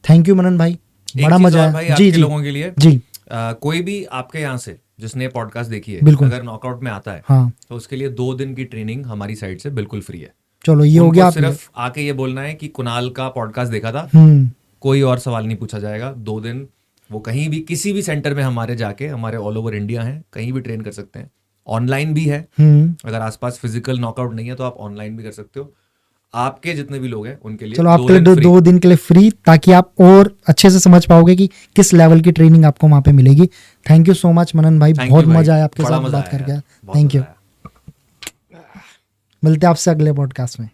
थैंक यू मनन भाई, बड़ा मजा आया। जी जी, लोगों के लिए जी, कोई भी आपके यहाँ से जिसने पॉडकास्ट देखी है, बिल्कुल, अगर नॉकआउट में आता है, हाँ, तो उसके लिए 2 दिन की ट्रेनिंग हमारी साइड से बिल्कुल फ्री है। चलो ये हो गया। सिर्फ आके ये बोलना है कि कुणाल का पॉडकास्ट देखा था, कोई और सवाल नहीं पूछा जाएगा। 2 दिन वो कहीं भी किसी भी सेंटर में हमारे जाके, हमारे ऑल ओवर इंडिया हैं, कहीं भी ट्रेन कर सकते हैं। ऑनलाइन भी है, अगर आसपास फिजिकल नॉकआउट नहीं है तो आप ऑनलाइन भी कर सकते हो। आपके जितने भी लोग हैं उनके लिए चलो आपके लिए 2 दिन के लिए फ्री, ताकि आप और अच्छे से समझ पाओगे कि किस लेवल की ट्रेनिंग आपको वहां पे मिलेगी। थैंक यू सो मच मनन भाई, बहुत मजा आया आपके साथ बात करके। Thank you. मिलते हैं आपसे अगले पॉडकास्ट में।